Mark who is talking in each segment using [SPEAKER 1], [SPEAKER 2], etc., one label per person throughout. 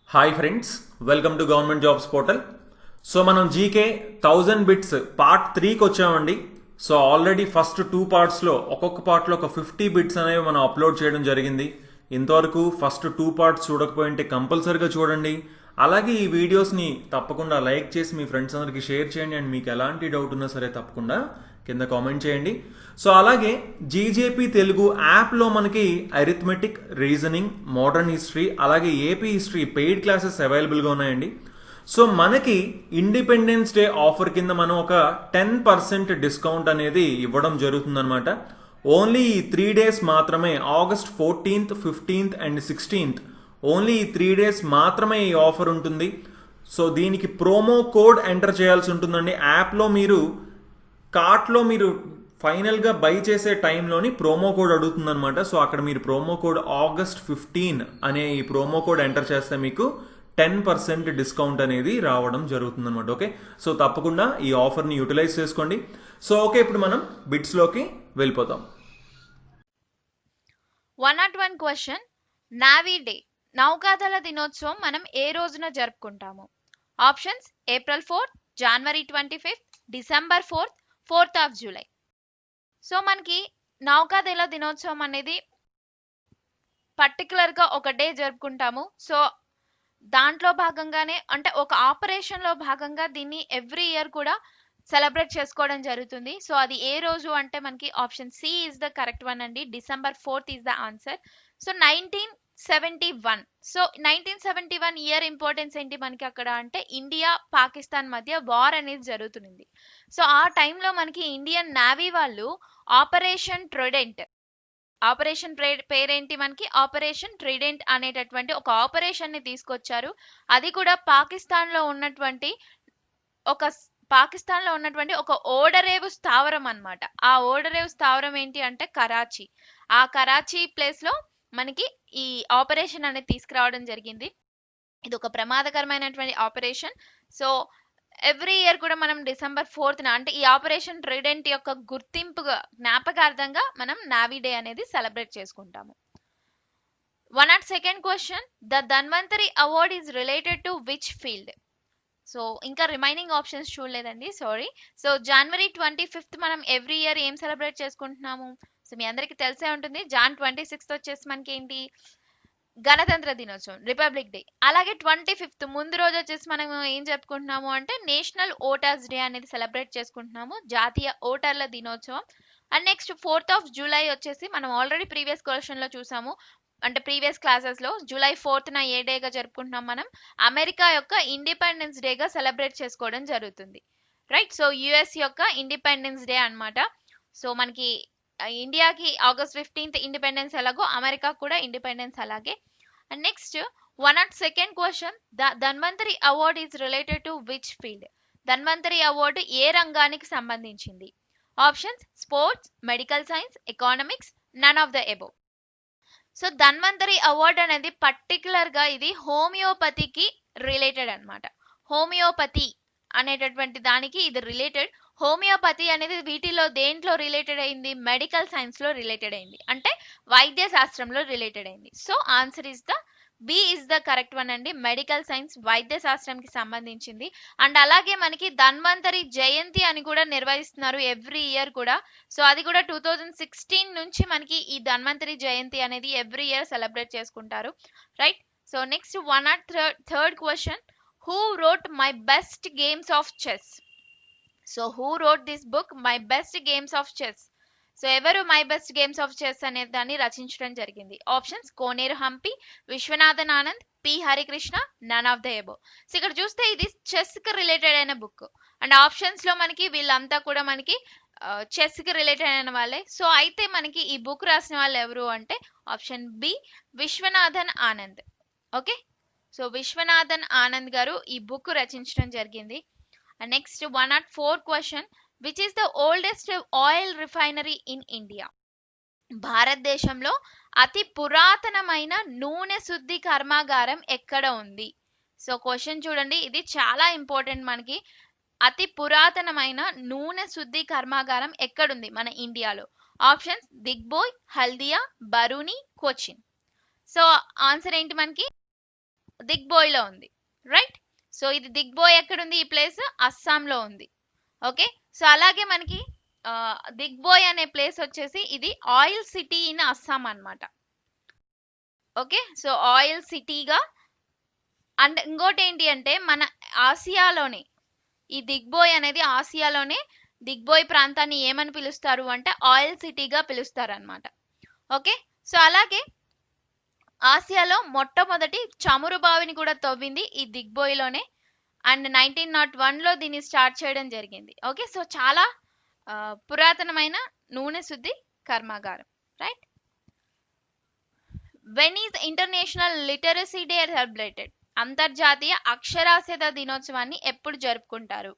[SPEAKER 1] Hi friends, welcome to government jobs portal. So మనం GK 1000 bits part 3కి వచ్చామండి. So already first 2 పార్ట్స్లో ఒక్కొక్క పార్ట్లో ఒక 50 బిట్స్ అనేవి మనం అప్లోడ్ చేయడం జరిగింది. ఇంతవరకు ఫస్ట్ 2 పార్ట్స్ చూడకపోయింటే కంపల్సరీగా చూడండి. అలాగే ఈ వీడియోస్ని తప్పకుండా లైక్ చేసి మీ ఫ్రెండ్స్ అందరికీ షేర్ చేయండి. అండ్ మీకు ఎలాంటి డౌట్ ఉన్నా సరే తప్పకుండా కింద కామెంట్ చేయండి. సో అలాగే జీజేపీ తెలుగు యాప్లో మనకి అరిథమెటిక్, రీజనింగ్, మోడర్న్ హిస్టరీ, అలాగే ఏపీ హిస్టరీ పెయిడ్ క్లాసెస్ అవైలబుల్గా ఉన్నాయండి. సో మనకి ఇండిపెండెన్స్ డే ఆఫర్ కింద మనం ఒక 10% డిస్కౌంట్ అనేది ఇవ్వడం జరుగుతుందన్నమాట. ఓన్లీ ఈ 3 డేస్ మాత్రమే, August 14th, 15th and 16th, only ఈ 3 డేస్ మాత్రమే ఈ ఆఫర్ ఉంటుంది. సో దీనికి ప్రోమో కోడ్ ఎంటర్ చేయాల్సి ఉంటుందండి. యాప్లో మీరు కార్ట్లో మీరు ఫైనల్గా బై చేసే టైంలోని ప్రోమో కోడ్ అడుగుతుంది అనమాట. సో అక్కడ మీరు ప్రోమో కోడ్ ఆగస్ట్ 15 అనే ఈ ప్రోమో కోడ్ ఎంటర్ చేస్తే మీకు 10% డిస్కౌంట్ అనేది రావడం జరుగుతుంది అనమాట. ఓకే, సో తప్పకుండా ఈ ఆఫర్ని యూటిలైజ్ చేసుకోండి. సో ఓకే, ఇప్పుడు మనం బిట్స్లోకి వెళ్ళిపోతాం.
[SPEAKER 2] 101 క్వశ్చన్. నావీ డే, నౌకాదళ దినోత్సవం మనం ఏ రోజున జరుపుకుంటాము? Options: April 4th, January 25th, December 4th, 4th of July. So మనకి నౌకాదళ దినోత్సవం అనేది పర్టికులర్గా ఒక డే జరుపుకుంటాము. సో దాంట్లో భాగంగానే, అంటే ఒక ఆపరేషన్లో భాగంగా దీన్ని ఎవ్రీ ఇయర్ కూడా సెలబ్రేట్ చేసుకోవడం జరుగుతుంది. సో అది ఏ రోజు అంటే మనకి option C is the correct one అండి. December 4th is the answer. So 1971. So 1971 year importance ఏంటి మనకి అక్కడ అంటే, ఇండియా పాకిస్తాన్ మధ్య వార్ అనేది జరుగుతుంది. సో ఆ టైంలో మనకి ఇండియన్ నేవీ వాళ్ళు ఆపరేషన్ పేరేంటి మనకి, ఆపరేషన్ ట్రిడెంట్ అనేటటువంటి ఒక ఆపరేషన్ ని తీసుకొచ్చారు. అది కూడా పాకిస్తాన్లో ఉన్నటువంటి ఒక ఓడరేవు స్థావరం అన్నమాట. ఆ ఓడరేవు స్థావరం ఏంటి అంటే కరాచీ. ఆ కరాచీ ప్లేస్ లో మనకి ఈ ఆపరేషన్ అనేది తీసుకురావడం జరిగింది. ఇది ఒక ప్రమాదకరమైనటువంటి ఆపరేషన్. సో ఎవ్రీ ఇయర్ కూడా మనం December 4th అంటే ఈ ఆపరేషన్ ట్రిడెంట్ యొక్క గుర్తింపుగా, జ్ఞాపకార్థంగా మనం నావీ డే అనేది సెలబ్రేట్ చేసుకుంటాము. 102nd question. The Dhanvantari award is related to which field? So ఇంకా రిమైనింగ్ ఆప్షన్స్ చూడలేదండి, సారీ. సో January 25th మనం ఎవ్రీ ఇయర్ ఏం సెలబ్రేట్ చేసుకుంటున్నాము? సో మీ అందరికీ తెలిసే ఉంటుంది. Jan 26th వచ్చేసి మనకి ఏంటి, గణతంత్ర దినోత్సవం, రిపబ్లిక్ డే. అలాగే 25th ముందు రోజు వచ్చేసి మనం ఏం చెప్పుకుంటున్నాము అంటే నేషనల్ ఓటర్స్ డే అనేది సెలబ్రేట్ చేసుకుంటున్నాము, జాతీయ ఓటర్ల దినోత్సవం. And next 4th of July వచ్చేసి మనం ఆల్రెడీ ప్రీవియస్ క్వశ్చన్ లో చూసాము, అంటే ప్రీవియస్ క్లాసెస్ లో July 4th ఏ డేగా జరుపుకుంటున్నాం మనం, అమెరికా యొక్క ఇండిపెండెన్స్ డేగా సెలబ్రేట్ చేసుకోవడం జరుగుతుంది. రైట్, సో యుఎస్ యొక్క ఇండిపెండెన్స్ డే అన్నమాట. సో మనకి ఇండియాకి August 15th ఇండిపెండెన్స్ ఎలాగో అమెరికా కూడా ఇండిపెండెన్స్ అలాగే. And next 102nd question. The Dhanvantari award is related to which field? Dhanvantari award ఏ రంగానికి సంబంధించింది? Options: sports, medical science, economics, none of the above. So Dhanvantari award అనేది పర్టికులర్ గా ఇది హోమియోపతికి రిలేటెడ్ అన్నమాట. హోమియోపతి అనేటటువంటి దానికి ఇది రిలేటెడ్. హోమియోపతి అనేది వీటిలో దేంట్లో రిలేటెడ్ అయింది? మెడికల్ సైన్స్ లో రిలేటెడ్ అయింది, అంటే వైద్య శాస్త్రంలో రిలేటెడ్ అయింది. So answer is the B is the correct one అండి. మెడికల్ సైన్స్, వైద్య శాస్త్రంకి సంబంధించింది. అండ్ అలాగే మనకి ధన్వంతరి జయంతి అని కూడా నిర్వహిస్తున్నారు ఎవ్రీ ఇయర్ కూడా. సో అది కూడా 2016 నుంచి మనకి ఈ ధన్వంతరి జయంతి అనేది ఎవ్రీ ఇయర్ సెలబ్రేట్ చేసుకుంటారు. Right, so next 103rd question. Who wrote my best games of chess? So who wrote this book my best games of chess? So ఎవరు my best games of chess అనే దాన్ని రచించడం జరిగింది? ఆప్షన్స్: Koneru Humpy, Viswanathan Anand, P Harikrishna, none of the above. So ఇక్కడ చూస్తే ఇది chess కి రిలేటెడ్ అయిన బుక్. అండ్ ఆప్షన్స్ లో మనకి వీళ్ళంతా కూడా మనకి చెస్ కి రిలేటెడ్ అయిన వాళ్ళే. సో అయితే మనకి ఈ బుక్ రాసిన వాళ్ళు ఎవరు అంటే option B, Viswanathan Anand. Okay, so Viswanathan Anand గారు ఈ బుక్ రచించడం జరిగింది. And next 104 question. Which is the oldest oil refinery in India? భారతదేశంలో అతి పురాతనమైన నూనె శుద్ధి కర్మాగారం ఎక్కడ ఉంది? సో క్వశ్చన్ చూడండి, ఇది చాలా ఇంపార్టెంట్ మనకి. అతి పురాతనమైన నూనె శుద్ధి కర్మాగారం ఎక్కడుంది మన ఇండియాలో? Options: Digboi, Haldia, Barauni, Cochin. So answer ఏంటి మనకి? దిగ్బోయ్లో ఉంది, రైట్. సో ఇది దిగ్బోయ్ ఎక్కడుంది, ఈ ప్లేస్ అస్సాంలో ఉంది. ఓకే, సో అలాగే మనకి దిగ్బోయ్ అనే ప్లేస్ వచ్చేసి ఇది ఆయిల్ సిటీ ఇన్ అస్సాం అన్నమాట. ఓకే, సో ఆయిల్ సిటీగా. అండ్ ఇంకోటి ఏంటి అంటే మన ఆసియాలోనే ఈ దిగ్బోయ్ అనేది ఆసియాలోనే దిగ్బోయ్ ప్రాంతాన్ని ఏమని పిలుస్తారు అంటే ఆయిల్ సిటీగా పిలుస్తారు అనమాట. ఓకే, సో అలాగే ఆసియాలో మొట్టమొదటి చమురు బావిని కూడా తవ్వింది ఈ దిగ్బోయ్లోనే. అండ్ 1901లో దీన్ని స్టార్ట్ చేయడం జరిగింది. ఓకే, సో చాలా పురాతనమైన నూనె శుద్ధి కర్మాగారం, right. When is international literacy day celebrated? అంతర్జాతీయ అక్షరాస్యత దినోత్సవాన్ని ఎప్పుడు జరుపుకుంటారు?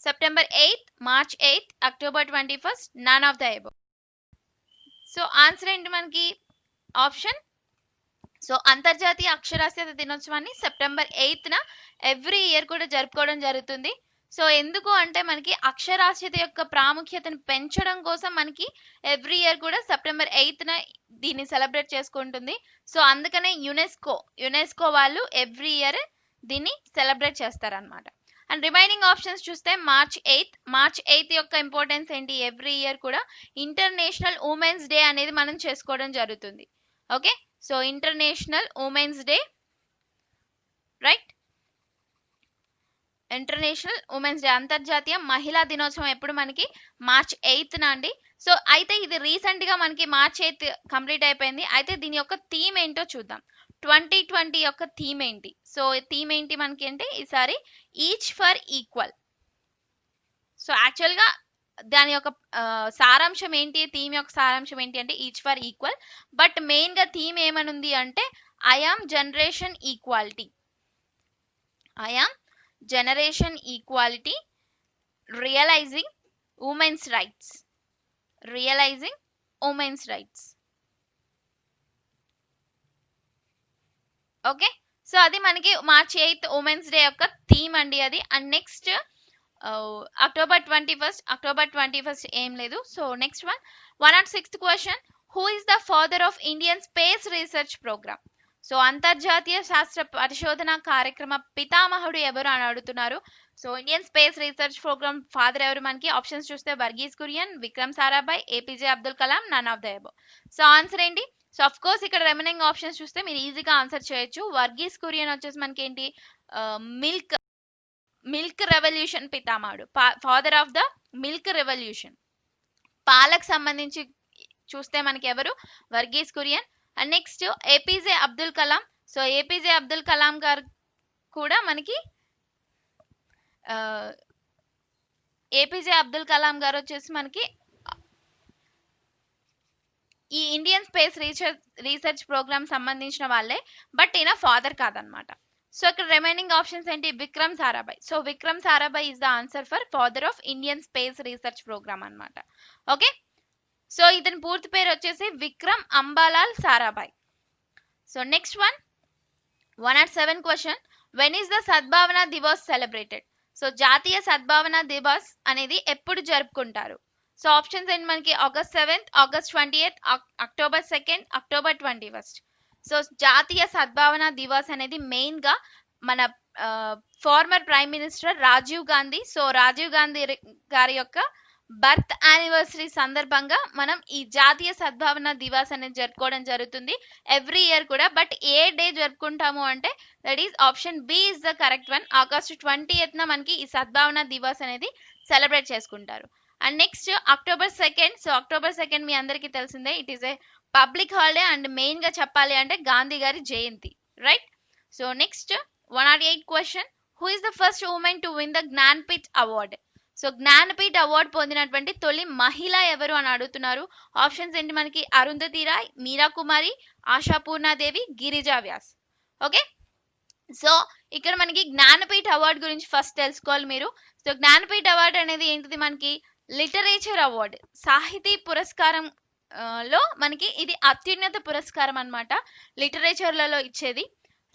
[SPEAKER 2] September 8th, March 8th, October 21st, none of the above. So answer ఏంటి మనకి ఆప్షన్. సో అంతర్జాతీయ అక్షరాస్యత దినోత్సవాన్ని సెప్టెంబర్ 8th ఎవ్రీ ఇయర్ కూడా జరుపుకోవడం జరుగుతుంది. సో ఎందుకు అంటే మనకి అక్షరాస్యత యొక్క ప్రాముఖ్యతను పెంచడం కోసం మనకి ఎవ్రీ ఇయర్ కూడా సెప్టెంబర్ 8th దీన్ని సెలబ్రేట్ చేసుకుంటుంది. సో అందుకనే యునెస్కో వాళ్ళు ఎవ్రీ ఇయర్ దీన్ని సెలబ్రేట్ చేస్తారనమాట. అండ్ రిమైనింగ్ ఆప్షన్స్ చూస్తే మార్చ్ 8th యొక్క ఇంపార్టెన్స్ ఏంటి, ఎవ్రీ ఇయర్ కూడా ఇంటర్నేషనల్ ఉమెన్స్ డే అనేది మనం చేసుకోవడం జరుగుతుంది. Okay, so international women's day, right. International women's day అంతర్జాతీయ మహిళా దినోత్సవం ఎప్పుడు మనకి మార్చ్ 8th అండి. సో అయితే ఇది రీసెంట్ గా మనకి మార్చ్ 8th కంప్లీట్ అయిపోయింది. అయితే దీని యొక్క థీమ్ ఏంటో చూద్దాం. 2020 యొక్క థీమ్ ఏంటి? సో థీమ్ ఏంటి మనకి అంటే ఈసారి each for equal. So actual గా దాని యొక్క సారాంశం ఏంటి, థీమ్ యొక్క సారాంశం ఏంటి అంటే each for equal. But main గా థీమ్ ఏమనుంది అంటే I am generation equality. I am generation equality, realizing women's rights. Realizing women's rights. Okay, so అది మనకి మార్చ్ 8th ఉమెన్స్ డే యొక్క థీమ్ అండి అది. అండ్ నెక్స్ట్ అక్టోబర్ 21st ఏం లేదు. So next 106th question, who is the father of Indian space research programme? So అంతర్జాతీయ శాస్త్ర పరిశోధన కార్యక్రమ పితామహుడు ఎవరు అని అడుగుతున్నారు. So Indian space research programme father ఎవరు మనకి ఆప్షన్స్ చూస్తే Verghese Kurien, Vikram Sarabhai, APJ Abdul Kalam, none of the above. So answer ఏంటి? సో అఫ్ కోర్స్ ఇక్కడ రిమైనింగ్ ఆప్షన్స్ చూస్తే మీరు ఈజీగా ఆన్సర్ చేయొచ్చు. వర్గీస్ కురియన్ వచ్చేసి మనకి ఏంటి, మిల్క్ రెవల్యూషన్ పితామహుడు, father of the milk revolution. పాలకు సంబంధించి చూస్తే మనకి ఎవరు, Verghese Kurien. And next APJ Abdul Kalam. So APJ Abdul Kalam గారు కూడా మనకి ఏపీజే అబ్దుల్ కలాం గారు వచ్చేసి మనకి ఈ ఇండియన్ స్పేస్ రీసెర్చ్ ప్రోగ్రామ్ సంబంధించిన వాళ్ళే, బట్ ఈయన ఫాదర్ కాదనమాట. సో ఇక్కడ రిమైనింగ్ ఆప్షన్స్ ఏంటి, Vikram Sarabhai. So Vikram Sarabhai is the answer for father of Indian space research programme అనమాట. ఓకే, సో ఇతని పూర్తి పేరు వచ్చేసి Vikram Ambalal Sarabhai. So next 107 question, when is the Sadbhavana Diwas celebrated? So జాతీయ సద్భావన దివస్ అనేది ఎప్పుడు జరుపుకుంటారు? సో ఆప్షన్స్ ఏంటి మనకి, August 7th, August 28th, October 2nd, October 21st. So జాతీయ సద్భావన దివస్ అనేది మెయిన్ గా మన former prime minister Rajiv Gandhi. So Rajiv Gandhi గారి యొక్క బర్త్ యానివర్సరీ సందర్భంగా మనం ఈ జాతీయ సద్భావన దివస్ అనేది జరుపుకోవడం జరుగుతుంది ఎవ్రీ ఇయర్ కూడా. బట్ ఏ డే జరుపుకుంటాము అంటే that is option B is the correct one. August 20th మనకి ఈ సద్భావన దివస్ అనేది సెలబ్రేట్ చేసుకుంటారు. And next October 2nd. So October 2nd మీ అందరికీ తెలిసిందే, it is a public holiday and main గా చెప్పాలి అంటే గాంధీ గారి Jayanti, right. So next 108 question, who is the first women to win the Jnanpith award? So Jnanpith award పొందినటువంటి తొలి మహిళ ఎవరు అని అడుగుతున్నారు. ఆప్షన్స్ ఏంటి మనకి, అరుంధతి రాయ్, మీరా కుమారి, ఆశాపూర్ణాదేవి, గిరిజా వ్యాస్. ఓకే, సో ఇక్కడ మనకి జ్ఞానపీఠ్ అవార్డు గురించి ఫస్ట్ తెలుసుకోవాలి మీరు. సో జ్ఞానపీఠ్ అవార్డు అనేది ఏంటిది మనకి, లిటరేచర్ అవార్డు, సాహితీ పురస్కారం లో మనకి ఇది అత్యున్నత పురస్కారం అనమాట, లిటరేచర్లలో ఇచ్చేది,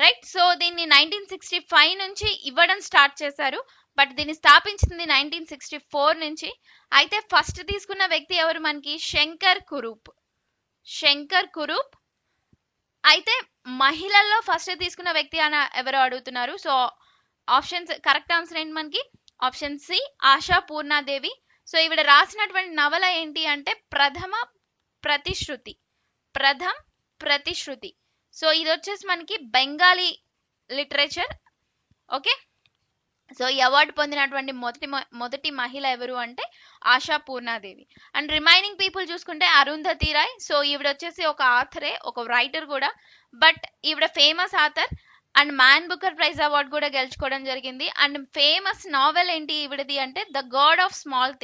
[SPEAKER 2] రైట్. సో దీన్ని 1965 నుంచి ఇవ్వడం స్టార్ట్ చేశారు, బట్ దీన్ని స్థాపించింది 1964 నుంచి. అయితే ఫస్ట్ తీసుకున్న వ్యక్తి ఎవరు మనకి, శంకర్ కురూప్. అయితే మహిళల్లో ఫస్ట్ తీసుకున్న వ్యక్తి అని ఎవరో అడుగుతున్నారు. సో ఆప్షన్స్ కరెక్ట్ ఆన్సర్ ఏంటి మనకి? Option C Asha Purnadevi. So ఈవిడ రాసినటువంటి నవల ఏంటి అంటే ప్రథమ్ ప్రతిశ్రుతి. సో ఇది వచ్చేసి మనకి బెంగాలీ లిటరేచర్. ఓకే, సో ఈ అవార్డు పొందినటువంటి మొదటి మహిళ ఎవరు అంటే ASHA Purnadevi. And remaining people చూసుకుంటే అరుంధతి రాయ్. సో ఈవిడ వచ్చేసి ఒక ఆథరే, ఒక రైటర్ కూడా, బట్ ఈవిడ famous author and man Booker prize award కూడా గెలుచుకోవడం జరిగింది. అండ్ ఫేమస్ నావెల్ ఏంటి ఈవిడది అంటే the God of Small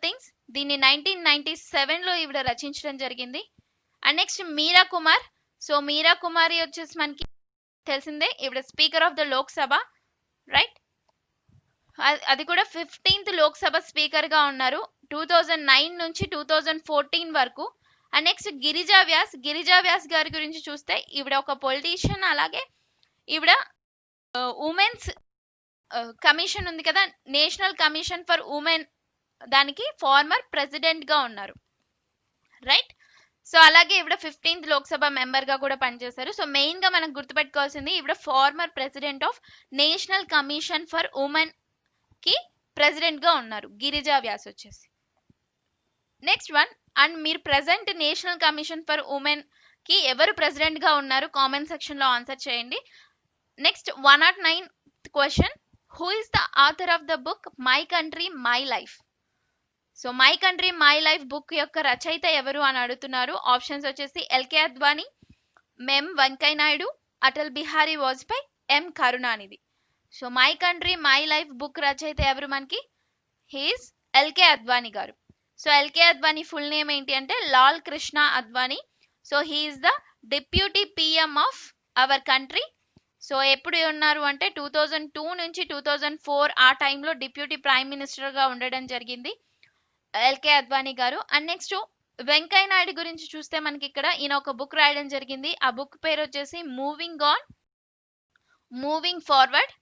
[SPEAKER 2] Things. దీన్ని 1997లో ఈవిడ రచించడం జరిగింది. And next Meera Kumar. So Meera Kumari వచ్చేసి మనకి తెలిసిందే, ఈవిడ speaker of the Lok Sabha, right. అది కూడా 15th లోక్సభ స్పీకర్ గా ఉన్నారు 2009 నుంచి 2014 వరకు. అండ్ నెక్స్ట్ గిరిజా వ్యాస్ గారి గురించి చూస్తే ఈవిడ ఒక పొలిటీషియన్. అలాగే ఈవిడ ఉమెన్స్ కమిషన్ ఉంది కదా, నేషనల్ కమిషన్ ఫర్ ఉమెన్, దానికి ఫార్మర్ ప్రెసిడెంట్ గా ఉన్నారు, రైట్. సో అలాగే ఈవిడ 15th లోక్సభ మెంబర్ గా కూడా పనిచేశారు. సో మెయిన్ గా మనం గుర్తుపెట్టుకోవాల్సింది ఈవిడ former president of national commission for women కి ప్రెసిడెంట్ గా ఉన్నారు గిరిజా వ్యాస్ వచ్చేసి. నెక్స్ట్ వన్, అండ్ మీరు present national commission for women కి ఎవరు ప్రెసిడెంట్ గా ఉన్నారు కామెంట్ సెక్షన్ లో ఆన్సర్ చేయండి. Next 109 question, who is the author of the book my country my life? So my country my life book యొక్క రచయిత ఎవరు అని అడుగుతున్నారు. ఆప్షన్స్ వచ్చేసి LK Advani, M Venkaiah Naidu, Atal Bihari Vajpayee, M Karunanidhi. So my country my life book రచయిత ఎవరు మనకి? He's LK Advani garu. So LK Advani full name ఏంటి అంటే Lal Krishna Advani. So he is the deputy PM of our country. So ఎప్పుడు ఉన్నారు అంటే 2002 నుంచి 2004 ఆ టైంలో డిప్యూటీ ప్రైమ్ మినిస్టర్ గా ఉండడం జరిగింది ఎల్కే అద్వానీ గారు. అండ్ నెక్స్ట్ వెంకయ్య నాయుడు గురించి చూస్తే మనకి ఇక్కడ ఈయన ఒక బుక్ రాయడం జరిగింది. ఆ బుక్ పేరు వచ్చేసి మూవింగ్ ఫార్వర్డ్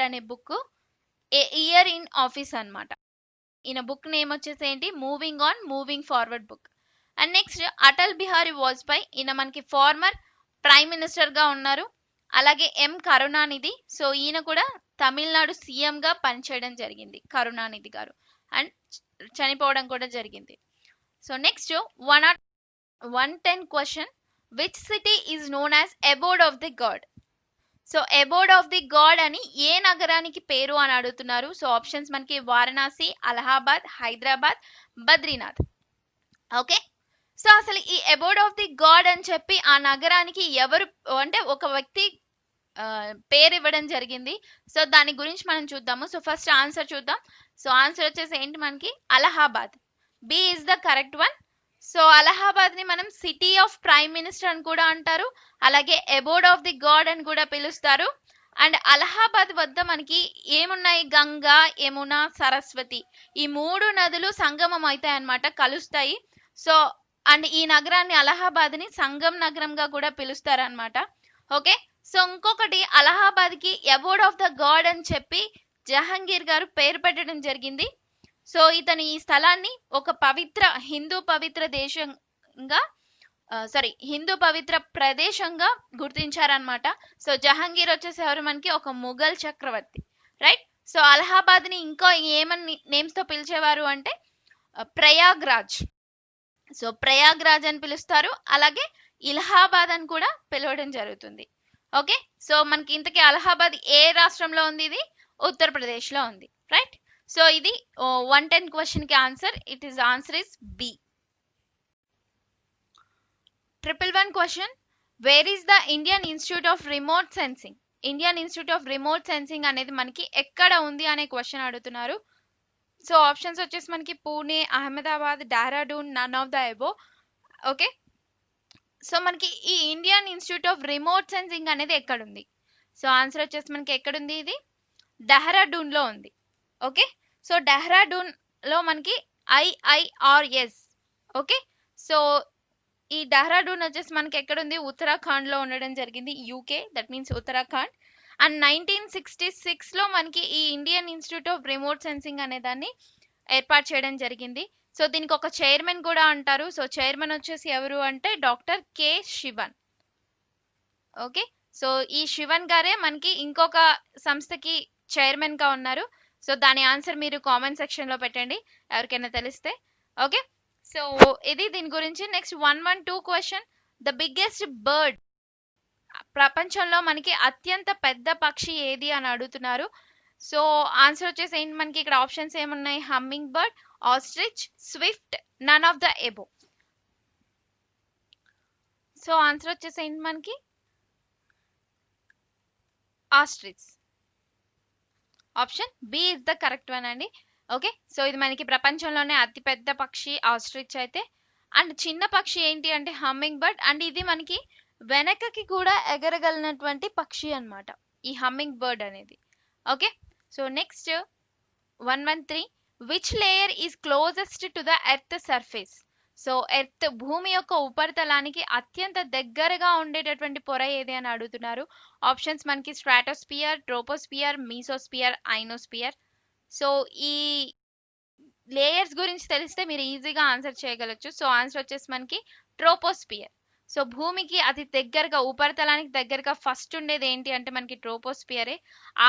[SPEAKER 2] అనే book, A year in office అన్నమాట. ఈయన బుక్ నేమ్ వచ్చేసి ఏంటి? Moving forward book. And next Atal Bihari Vajpayee, ఈయన మనకి ఫార్మర్ ప్రైమ్ మినిస్టర్ గా ఉన్నారు. అలాగే ఎం కరుణానిధి. సో ఈయన కూడా తమిళనాడు సీఎం గా పనిచేయడం జరిగింది కరుణానిధి గారు, అండ్ చనిపోవడం కూడా జరిగింది. So next 110 question, which city is known as అబోర్డ్ of the God? So అబోర్డ్ of the God అని ఏ నగరానికి పేరు అని అడుగుతున్నారు. సో ఆప్షన్స్ మనకి వారణాసి, అలహాబాద్, హైదరాబాద్, బద్రీనాథ్. ఓకే, సో అసలు ఈ అబోర్డ్ ఆఫ్ ది గాడ్ అని చెప్పి ఆ నగరానికి ఎవరు అంటే ఒక వ్యక్తి పేరు ఇవ్వడం జరిగింది. సో దాని గురించి మనం చూద్దాము. సో ఫస్ట్ ఆన్సర్ చూద్దాం. సో ఆన్సర్ వచ్చేసి ఏంటి మనకి? Allahabad. B is the correct one. So Allahabad ని మనం సిటీ ఆఫ్ ప్రైమ్ మినిస్టర్ అని కూడా అంటారు, అలాగే అబోర్డ్ ఆఫ్ ది గాడ్ అని కూడా పిలుస్తారు. అండ్ అలహాబాద్ వద్ద మనకి ఏమున్నాయి? గంగా, యమున, సరస్వతి, ఈ 3 నదులు సంగమం అవుతాయి అన్నమాట, కలుస్తాయి. సో అండ్ ఈ నగరాన్ని అలహాబాద్ ని సంగం నగరంగా కూడా పిలుస్తారు అనమాట. ఓకే, సో ఇంకొకటి అలహాబాద్ కి అబోర్డ్ ఆఫ్ ద గాడ్ అని చెప్పి జహాంగీర్ గారు పేరు పెట్టడం జరిగింది. సో ఇతను ఈ స్థలాన్ని ఒక హిందూ పవిత్ర ప్రదేశంగా గుర్తించారనమాట. సో జహాంగీర్ వచ్చేసి ఎవరు మనకి? ఒక ముఘల్ చక్రవర్తి, రైట్. సో అలహాబాద్ ని ఇంకా ఏమని నేమ్స్ తో పిలిచేవారు అంటే ప్రయాగ్రాజ్. సో ప్రయాగ్రాజ్ అని పిలుస్తారు, అలాగే ఇలహాబాద్ అని కూడా పిలవడం జరుగుతుంది. ఓకే, సో మనకి ఇంతకీ అలహాబాద్ ఏ రాష్ట్రంలో ఉంది? ఇది ఉత్తరప్రదేశ్ లో ఉంది, రైట్. సో ఇది 110 క్వశ్చన్ కి answer. Answer is B. 111 question, where is the Indian institute of remote sensing? Indian institute of remote sensing అనేది మనకి ఎక్కడ ఉంది అనే క్వశ్చన్ అడుగుతున్నారు. సో ఆప్షన్స్ వచ్చేసి మనకి Pune, Ahmedabad, Dehradun, none of the above. Okay, so మనకి ఈ Indian institute of remote sensing అనేది ఎక్కడుంది? సో ఆన్సర్ వచ్చేసి మనకి ఎక్కడుంది? ఇది డెహ్రాడూన్ లో ఉంది. ఓకే, సో డెహ్రాడూన్ లో మనకి IIRS. ఓకే, సో ఈ డెహ్రాడూన్ వచ్చేసి మనకి ఎక్కడుంది? ఉత్తరాఖండ్ లో ఉండడం జరిగింది, UK, that means Uttarakhand. And 1966 లో మనకి ఈ Indian institute of remote sensing అనే దాన్ని ఏర్పాటు చేయడం జరిగింది. సో దీనికి ఒక చైర్మన్ కూడా అంటారు. సో చైర్మన్ వచ్చేసి ఎవరు అంటే doctor K Sivan. Okay, so ఈ శివన్ గారే మనకి ఇంకొక సంస్థకి చైర్మన్ గా ఉన్నారు. సో దాని ఆన్సర్ మీరు కామెంట్ సెక్షన్ లో పెట్టండి ఎవరికైనా తెలిస్తే. ఓకే, సో ఇది దీని గురించి. Next 112 question, the biggest bird, ప్రపంచంలో మనకి అత్యంత పెద్ద పక్షి ఏది అని అడుగుతున్నారు. సో ఆన్సర్ వచ్చేసి ఏంటి, మనకి ఇక్కడ ఆప్షన్స్ ఏమున్నాయి, hummingbird, ostrich, swift, none of the above. So answer వచ్చేసి ఏంటి మనకి ostrich. Option B is the correct one అండి. ఓకే, సో ఇది మనకి ప్రపంచంలోనే అతిపెద్ద పక్షి ఆస్ట్రిచ్ అయితే. అండ్ చిన్న పక్షి ఏంటి అంటే హమ్మింగ్ బర్డ్. అండ్ ఇది మనకి వెనకకి కూడా ఎగరగలిగినటువంటి పక్షి అన్నమాట ఈ హమ్మింగ్ బర్డ్ అనేది. Okay, so next 113, which layer is closest to the earth surface. So earth, భూమి యొక్క ఉపరితలానికి అత్యంత దగ్గరగా ఉండేటటువంటి పొర ఏది అని అడుగుతున్నారు. ఆప్షన్స్ మనకి stratosphere, troposphere, mesosphere, ionosphere. So ఈ లేయర్స్ గురించి తెలిస్తే మీరు ఈజీగా ఆన్సర్ చేయగలచ్చు. సో ఆన్సర్ వచ్చేసి మనకి ట్రోపోస్పియర్. సో భూమికి అతి దగ్గరగా, ఉపరితలానికి దగ్గరగా ఫస్ట్ ఉండేది ఏంటి అంటే మనకి ట్రోపోస్పియరే.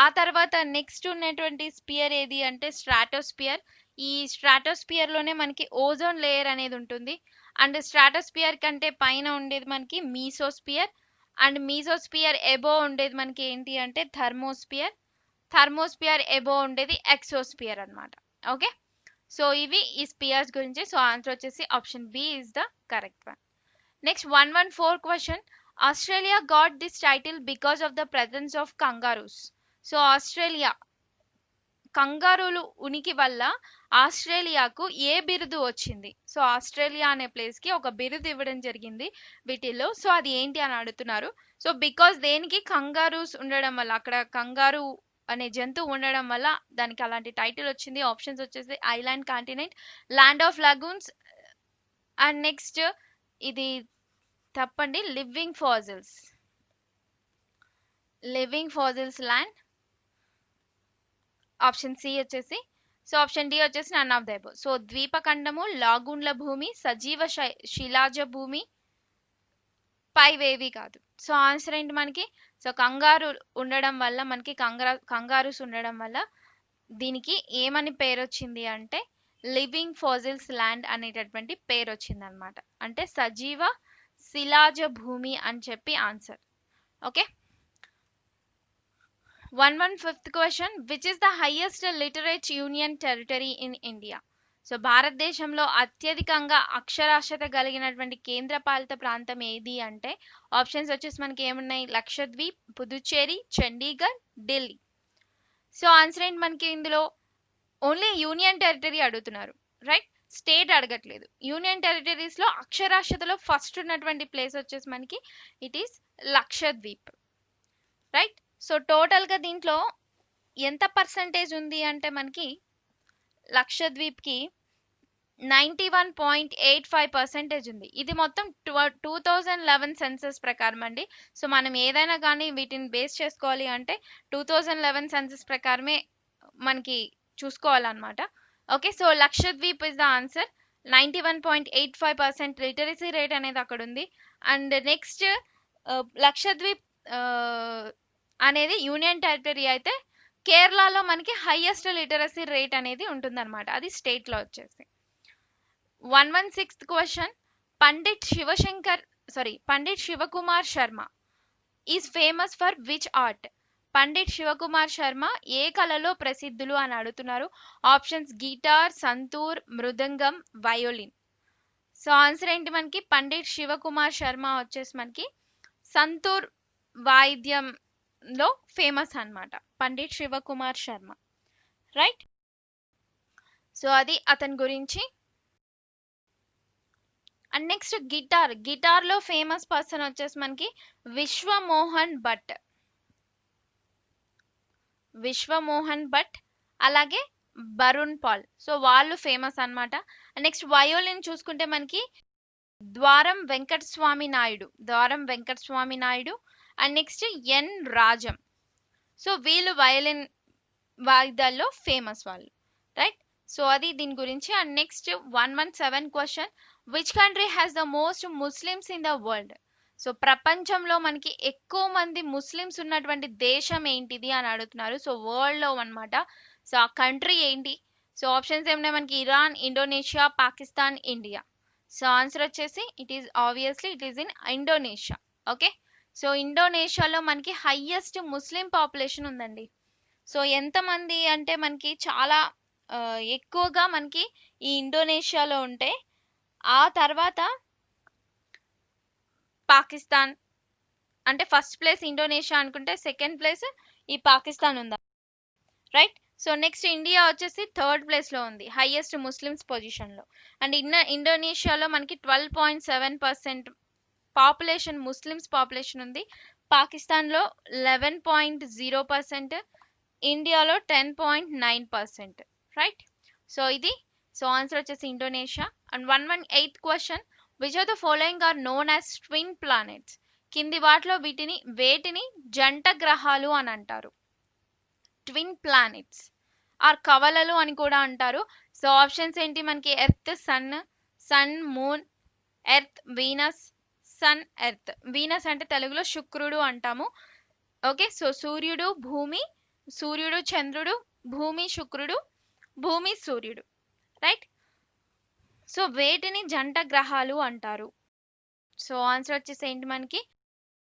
[SPEAKER 2] ఆ తర్వాత నెక్స్ట్ ఉన్నటువంటి స్పియర్ ఏది అంటే స్ట్రాటోస్పియర్. ఈ స్ట్రాటోస్పియర్ లోనే మనకి ఓజోన్ లేయర్ అనేది ఉంటుంది. అండ్ స్ట్రాటోస్పియర్ కంటే పైన ఉండేది మనకి మీసోస్పియర్. అండ్ మీసోస్పియర్ ఎబో ఉండేది మనకి ఏంటి అంటే థర్మోస్పియర్. థర్మోస్పియర్ ఎబో ఉండేది ఎక్సోస్పియర్ అన్నమాట. ఓకే, సో ఇవి ఈ స్పియర్స్ గురించి. సో ఆన్సర్ వచ్చేసి option B is the correct one. Next 114 question, Australia got this title because of the presence of kangaroos. So Australia, కంగారులు ఉనికి వల్ల ఆస్ట్రేలియాకు ఏ బిరుదు వచ్చింది. సో ఆస్ట్రేలియా అనే ప్లేస్ కి ఒక బిరుదు ఇవ్వడం జరిగింది వీటిల్లో. సో అది ఏంటి అని అడుగుతున్నారు. సో బికాస్ దేనికి, కంగారూస్ ఉండడం వల్ల, అక్కడ కంగారు అనే జంతువు ఉండడం వల్ల దానికి అలాంటి టైటిల్ వచ్చింది. ఆప్షన్స్ వచ్చేసి island continent, land of lagoons, and next ఇది తప్పండి, living fossils, living fossils land. Option C వచ్చేసి, సో ఆప్షన్ డి వచ్చేసి none of the above. So ద్వీపఖండము, లాగూన్ల భూమి, సజీవ శిలాజ భూమి, పైవేవి కాదు. సో ఆన్సర్ ఏంటి మనకి, సో కంగారు ఉండడం వల్ల, మనకి కంగారూస్ ఉండడం వల్ల దీనికి ఏమని పేరు వచ్చింది అంటే లివింగ్ ఫాజిల్స్ ల్యాండ్ అనేటటువంటి పేరు వచ్చింది అనమాట. అంటే సజీవ శిలాజ భూమి అని చెప్పి answer. Okay, 115th question, which is the highest literate union territory in India. So భారతదేశంలో అత్యధికంగా అక్షరాస్యత కలిగినటువంటి కేంద్రపాలిత ప్రాంతం ఏది అంటే ఆప్షన్స్ వచ్చేసి మనకి ఏమున్నాయి, లక్షద్వీప్, పుదుచ్చేరి, చండీగఢ్, ఢిల్లీ. సో ఆన్సర్ ఏంటి మనకి ఇందులో, ఓన్లీ యూనియన్ టెరిటరీ అడుగుతున్నారు, రైట్, స్టేట్ అడగట్లేదు. యూనియన్ టెరిటరీస్ లో అక్షరాస్యతలో ఫస్ట్ ఉన్నటువంటి ప్లేస్ వచ్చేసి మనకి it is Lakshadweep, right. So total గా దీంట్లో ఎంత పర్సంటేజ్ ఉంది అంటే మనకి లక్షద్వీప్ కి 91.85% ఉంది. ఇది మొత్తం 2011 సెన్సస్ ప్రకారం అండి. సో మనం ఏదైనా కానీ వీటిని బేస్ చేసుకోవాలి అంటే 2011 సెన్సస్ ప్రకారమే మనకి చూసుకోవాలన్నమాట. Okay, so Lakshadweep is the answer. 91.85% literacy rate అనేది అక్కడ ఉంది. అండ్ నెక్స్ట్ లక్షద్వీప్ అనేది యూనియన్ టెరిటరీ అయితే కేరళలో మనకి హైయెస్ట్ లిటరసీ రేట్ అనేది ఉంటుందన్నమాట, అది స్టేట్ లో వచ్చేసి. 116th question, Pandit Shivkumar Sharma is famous for which art. Pandit Shivkumar Sharma ఏ కళలో ప్రసిద్ధులు అని అడుగుతున్నారు. Options guitar, santoor, mridangam, violin. So answer ఏంటి మనకి, పండిట్ శివకుమార్ శర్మ వచ్చేసి మనకి సంతూర్ వాయిద్యంలో ఫేమస్ అన్నమాట, పండిట్ శివకుమార్ శర్మ, రైట్. సో అది అతని గురించి. అండ్ నెక్స్ట్ గిటార్ లో ఫేమస్ పర్సన్ వచ్చేసి మనకి విశ్వమోహన్ భట్, అలాగే బరుణ్ పాల్. సో వాళ్ళు ఫేమస్ అన్నమాట. నెక్స్ట్ వయోలిన్ చూసుకుంటే మనకి Dwaram Venkataswamy Naidu and next N Rajam. So వీళ్ళు వయలిన్ వాయిద్యాల్లో ఫేమస్ వాళ్ళు, రైట్. సో అది దీని గురించి. And next 117 question, which country has the most Muslims in the world? So ప్రపంచంలో మనకి ఎక్కువ మంది ముస్లిమ్స్ ఉన్నటువంటి దేశం ఏంటిది అని అడుగుతున్నారు. సో వరల్డ్ లో అన్నమాట. సో ఆ కంట్రీ ఏంటి? సో ఆప్షన్స్ ఏమున్నాయి మనకి? Iran, Indonesia, Pakistan, India. So answer వచ్చేసి it is in Indonesia. Okay, so ఇండోనేషియాలో మనకి హైయెస్ట్ ముస్లిం పాపులేషన్ ఉందండి. సో ఎంతమంది అంటే మనకి చాలా ఎక్కువగా మనకి ఈ ఇండోనేషియాలో ఉంటే, ఆ తర్వాత పాకిస్తాన్, అంటే ఫస్ట్ ప్లేస్ ఇండోనేషియా అనుకుంటే సెకండ్ ప్లేస్ ఈ పాకిస్తాన్ ఉందా, రైట్? సో నెక్స్ట్ ఇండియా వచ్చేసి థర్డ్ ప్లేస్ లో ఉంది హైయెస్ట్ ముస్లిమ్స్ పొజిషన్ లో. అండ్ ఇండోనేషియాలో మనకి 12.7% పాపులేషన్, ముస్లిమ్స్ పాపులేషన్ ఉంది. పాకిస్తాన్ లో 11.0%, ఇండియాలో 10.9%, రైట్? సో ఇది, సో ఆన్సర్ వచ్చేసి Indonesia. And 118 question, which are the following are known as twin planets? కింది వాటిలో వేటిని జంట గ్రహాలు అని అంటారు? ట్విన్ ప్లానెట్స్ ఆర్ కవలలు అని కూడా అంటారు. సో ఆప్షన్స్ ఏంటి మనకి? Earth, sun moon, earth venus, sun earth. Venus అంటే తెలుగులో శుక్రుడు అంటాము. ఓకే, సో సూర్యుడు చంద్రుడు, భూమి శుక్రుడు, భూమి సూర్యుడు, రైట్? సో వేటిని జంట గ్రహాలు అంటారు? సో ఆన్సర్ వచ్చేసి ఏంటి మనకి?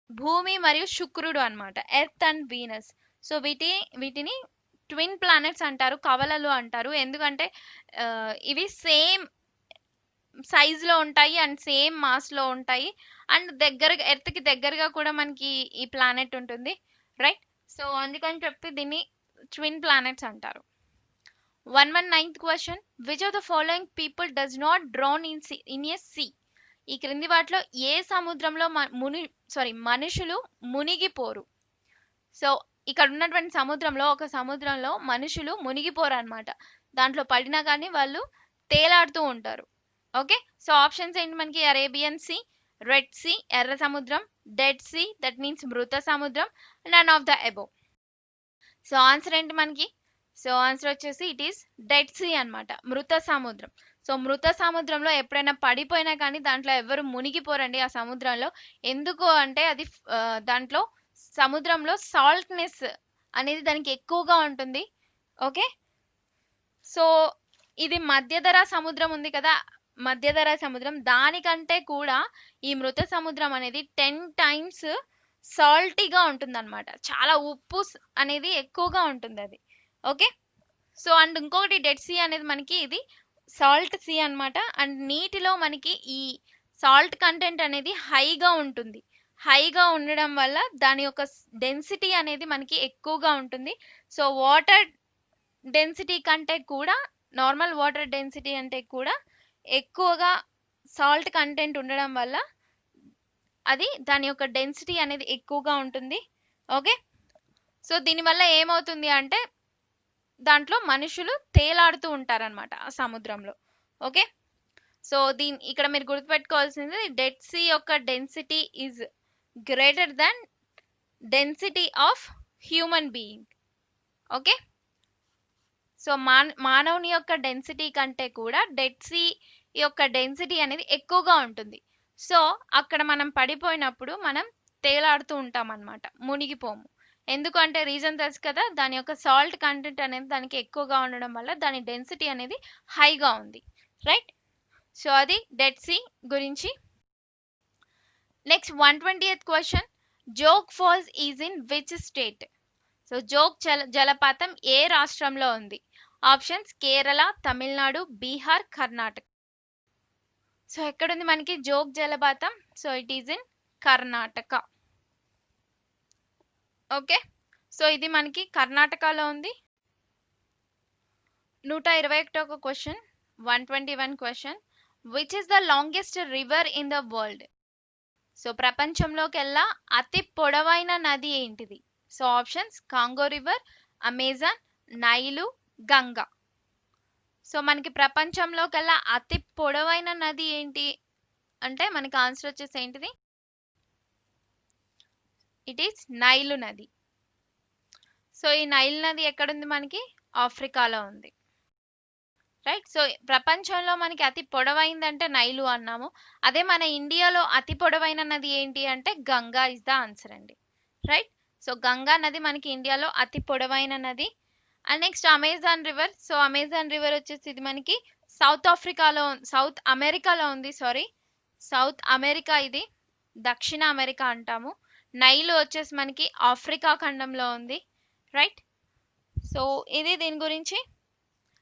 [SPEAKER 2] భూమి మరియు శుక్రుడు అన్నమాట, ఎర్త్ అండ్ వీనస్. సో వీటిని ట్విన్ ప్లానెట్స్ అంటారు, కవలలు అంటారు. ఎందుకంటే ఇవి సేమ్ సైజ్ లో ఉంటాయి అండ్ సేమ్ మాస్ లో ఉంటాయి. అండ్ ఎర్త్ కి దగ్గరగా కూడా మనకి ఈ ప్లానెట్ ఉంటుంది, రైట్? సో అందుకని చెప్పి దీన్ని ట్విన్ ప్లానెట్స్ అంటారు. 119th question, which of the following people does not drown in A C? ఈ క్రింది వాటిలో ఏ సముద్రంలో మనుషులు మునిగిపోరు? సో ఇక్కడ ఉన్నటువంటి ఒక సముద్రంలో మనుషులు మునిగిపోరు అన్నమాట. దాంట్లో పడినా కానీ వాళ్ళు తేలాడుతూ ఉంటారు. ఓకే, సో ఆప్షన్స్ ఏంటి మనకి? అరేబియన్ సీ, రెడ్ సీ, ఎర్ర సముద్రం, డెడ్ సీ, దట్ మీన్స్ మృత సముద్రం, none of the above. So answer ఏంటి మనకి? సో ఆన్సర్ వచ్చేసి ఇట్ ఈస్ డెడ్ సీ అన్నమాట, మృత సముద్రం. సో మృత సముద్రంలో ఎప్పుడైనా పడిపోయినా కానీ దాంట్లో ఎవరు మునిగిపోరండి ఆ సముద్రంలో. ఎందుకు అంటే అది దాంట్లో సముద్రంలో సాల్ట్నెస్ అనేది దానికి ఎక్కువగా ఉంటుంది. ఓకే, సో ఇది మధ్యధరా సముద్రం ఉంది కదా, మధ్యధరా సముద్రం, దానికంటే కూడా ఈ మృత సముద్రం అనేది 10 times సాల్టీగా ఉంటుంది అనమాట. చాలా ఉప్పు అనేది ఎక్కువగా ఉంటుంది అది. ఓకే, సో అండ్ ఇంకొకటి డెడ్ సీ అనేది మనకి ఇది సాల్ట్ సీ అన్నమాట. అండ్ నీటిలో మనకి ఈ సాల్ట్ కంటెంట్ అనేది హైగా ఉంటుంది. హైగా ఉండడం వల్ల దాని యొక్క డెన్సిటీ అనేది మనకి ఎక్కువగా ఉంటుంది. సో వాటర్ డెన్సిటీ కంటే కూడా, నార్మల్ వాటర్ డెన్సిటీ అంటే కూడా ఎక్కువగా సాల్ట్ కంటెంట్ ఉండడం వల్ల అది దాని యొక్క డెన్సిటీ అనేది ఎక్కువగా ఉంటుంది. ఓకే, సో దీనివల్ల ఏమవుతుంది అంటే దాంట్లో మనుషులు తేలాడుతూ ఉంటారనమాట ఆ సముద్రంలో. ఓకే, సో ఇక్కడ మీరు గుర్తుపెట్టుకోవాల్సింది, డెడ్ సీ యొక్క density is greater than density of human being. Okay, so మానవుని యొక్క డెన్సిటీ కంటే కూడా డెడ్ సీ యొక్క డెన్సిటీ అనేది ఎక్కువగా ఉంటుంది. సో అక్కడ మనం పడిపోయినప్పుడు మనం తేలాడుతూ ఉంటాం అన్నమాట, మునిగిపోము. ఎందుకంటే రీజన్ తెలుసు కదా, దాని యొక్క సాల్ట్ కంటెంట్ అనేది దానికి ఎక్కువగా ఉండడం వల్ల దాని డెన్సిటీ అనేది హైగా ఉంది, రైట్? సో అది డెడ్ సీ గురించి. Next 120th question, Jog falls is in which state? So Jog జలపాతం ఏ రాష్ట్రంలో ఉంది? ఆప్షన్స్ కేరళ, తమిళనాడు, బీహార్, కర్ణాటక. సో ఎక్కడుంది మనకి జోగ్ జలపాతం? So it is in Karnataka. Okay, so ఇది మనకి కర్ణాటకలో ఉంది. 121వ question, 121 question, which is the longest river in the world? So ప్రపంచంలోకెల్లా అతి పొడవైన నది ఏంటిది? So options Congo river, Amazon, Nile, Ganga. So మనకి ప్రపంచంలోకెల్లా అతి పొడవైన నది ఏంటి అంటే మనకి ఆన్సర్ వచ్చేసి ఏంటిది? ఇట్ ఈస్ నైలు నది. సో ఈ నైల్ నది ఎక్కడుంది మనకి? ఆఫ్రికాలో ఉంది, రైట్. సో ప్రపంచంలో మనకి అతి పొడవైందంటే నైలు అన్నాము. అదే మన ఇండియాలో అతి పొడవైన నది ఏంటి అంటే గంగా ఇస్ ద ఆన్సర్ అండి. రైట్. సో గంగా నది మనకి ఇండియాలో అతి పొడవైన నది. And next Amazon river. So Amazon river వచ్చేసి ఇది మనకి సౌత్ అమెరికాలో ఉంది. సౌత్ అమెరికా ఇది, దక్షిణ అమెరికా అంటాము. నైలు వచ్చేసి మనకి ఆఫ్రికా ఖండంలో ఉంది. రైట్. సో ఇది దీని గురించి.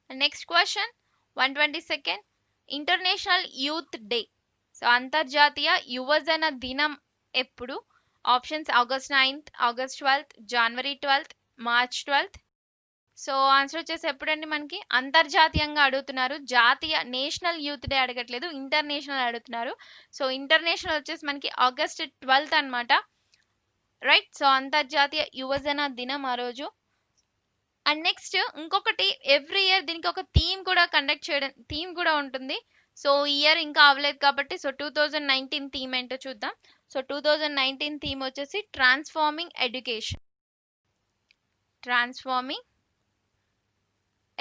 [SPEAKER 2] Next question 122 international youth day. So అంతర్జాతీయ యువజన దినం ఎప్పుడు? Options August 9th, August 12th, జనవరి 12th, March 12th. So answer వచ్చేసి ఎప్పుడండి మనకి అంతర్జాతీయంగా అడుగుతున్నారు. జాతీయ నేషనల్ యూత్ డే అడగట్లేదు, ఇంటర్నేషనల్ అడుగుతున్నారు. సో ఇంటర్నేషనల్ వచ్చేసి మనకి ఆగస్ట్ 12th అన్నమాట. రైట్. సో అంతర్జాతీయ యువజన దినం ఆ రోజు. అండ్ నెక్స్ట్ ఇంకొకటి, ఎవ్రీ ఇయర్ దీనికి ఒక థీమ్ కూడా ఉంటుంది. సో ఈ ఇయర్ ఇంకా అవ్వలేదు కాబట్టి సో 2019 థీమ్ ఏంటో చూద్దాం. సో 2019 థీమ్ వచ్చేసి transforming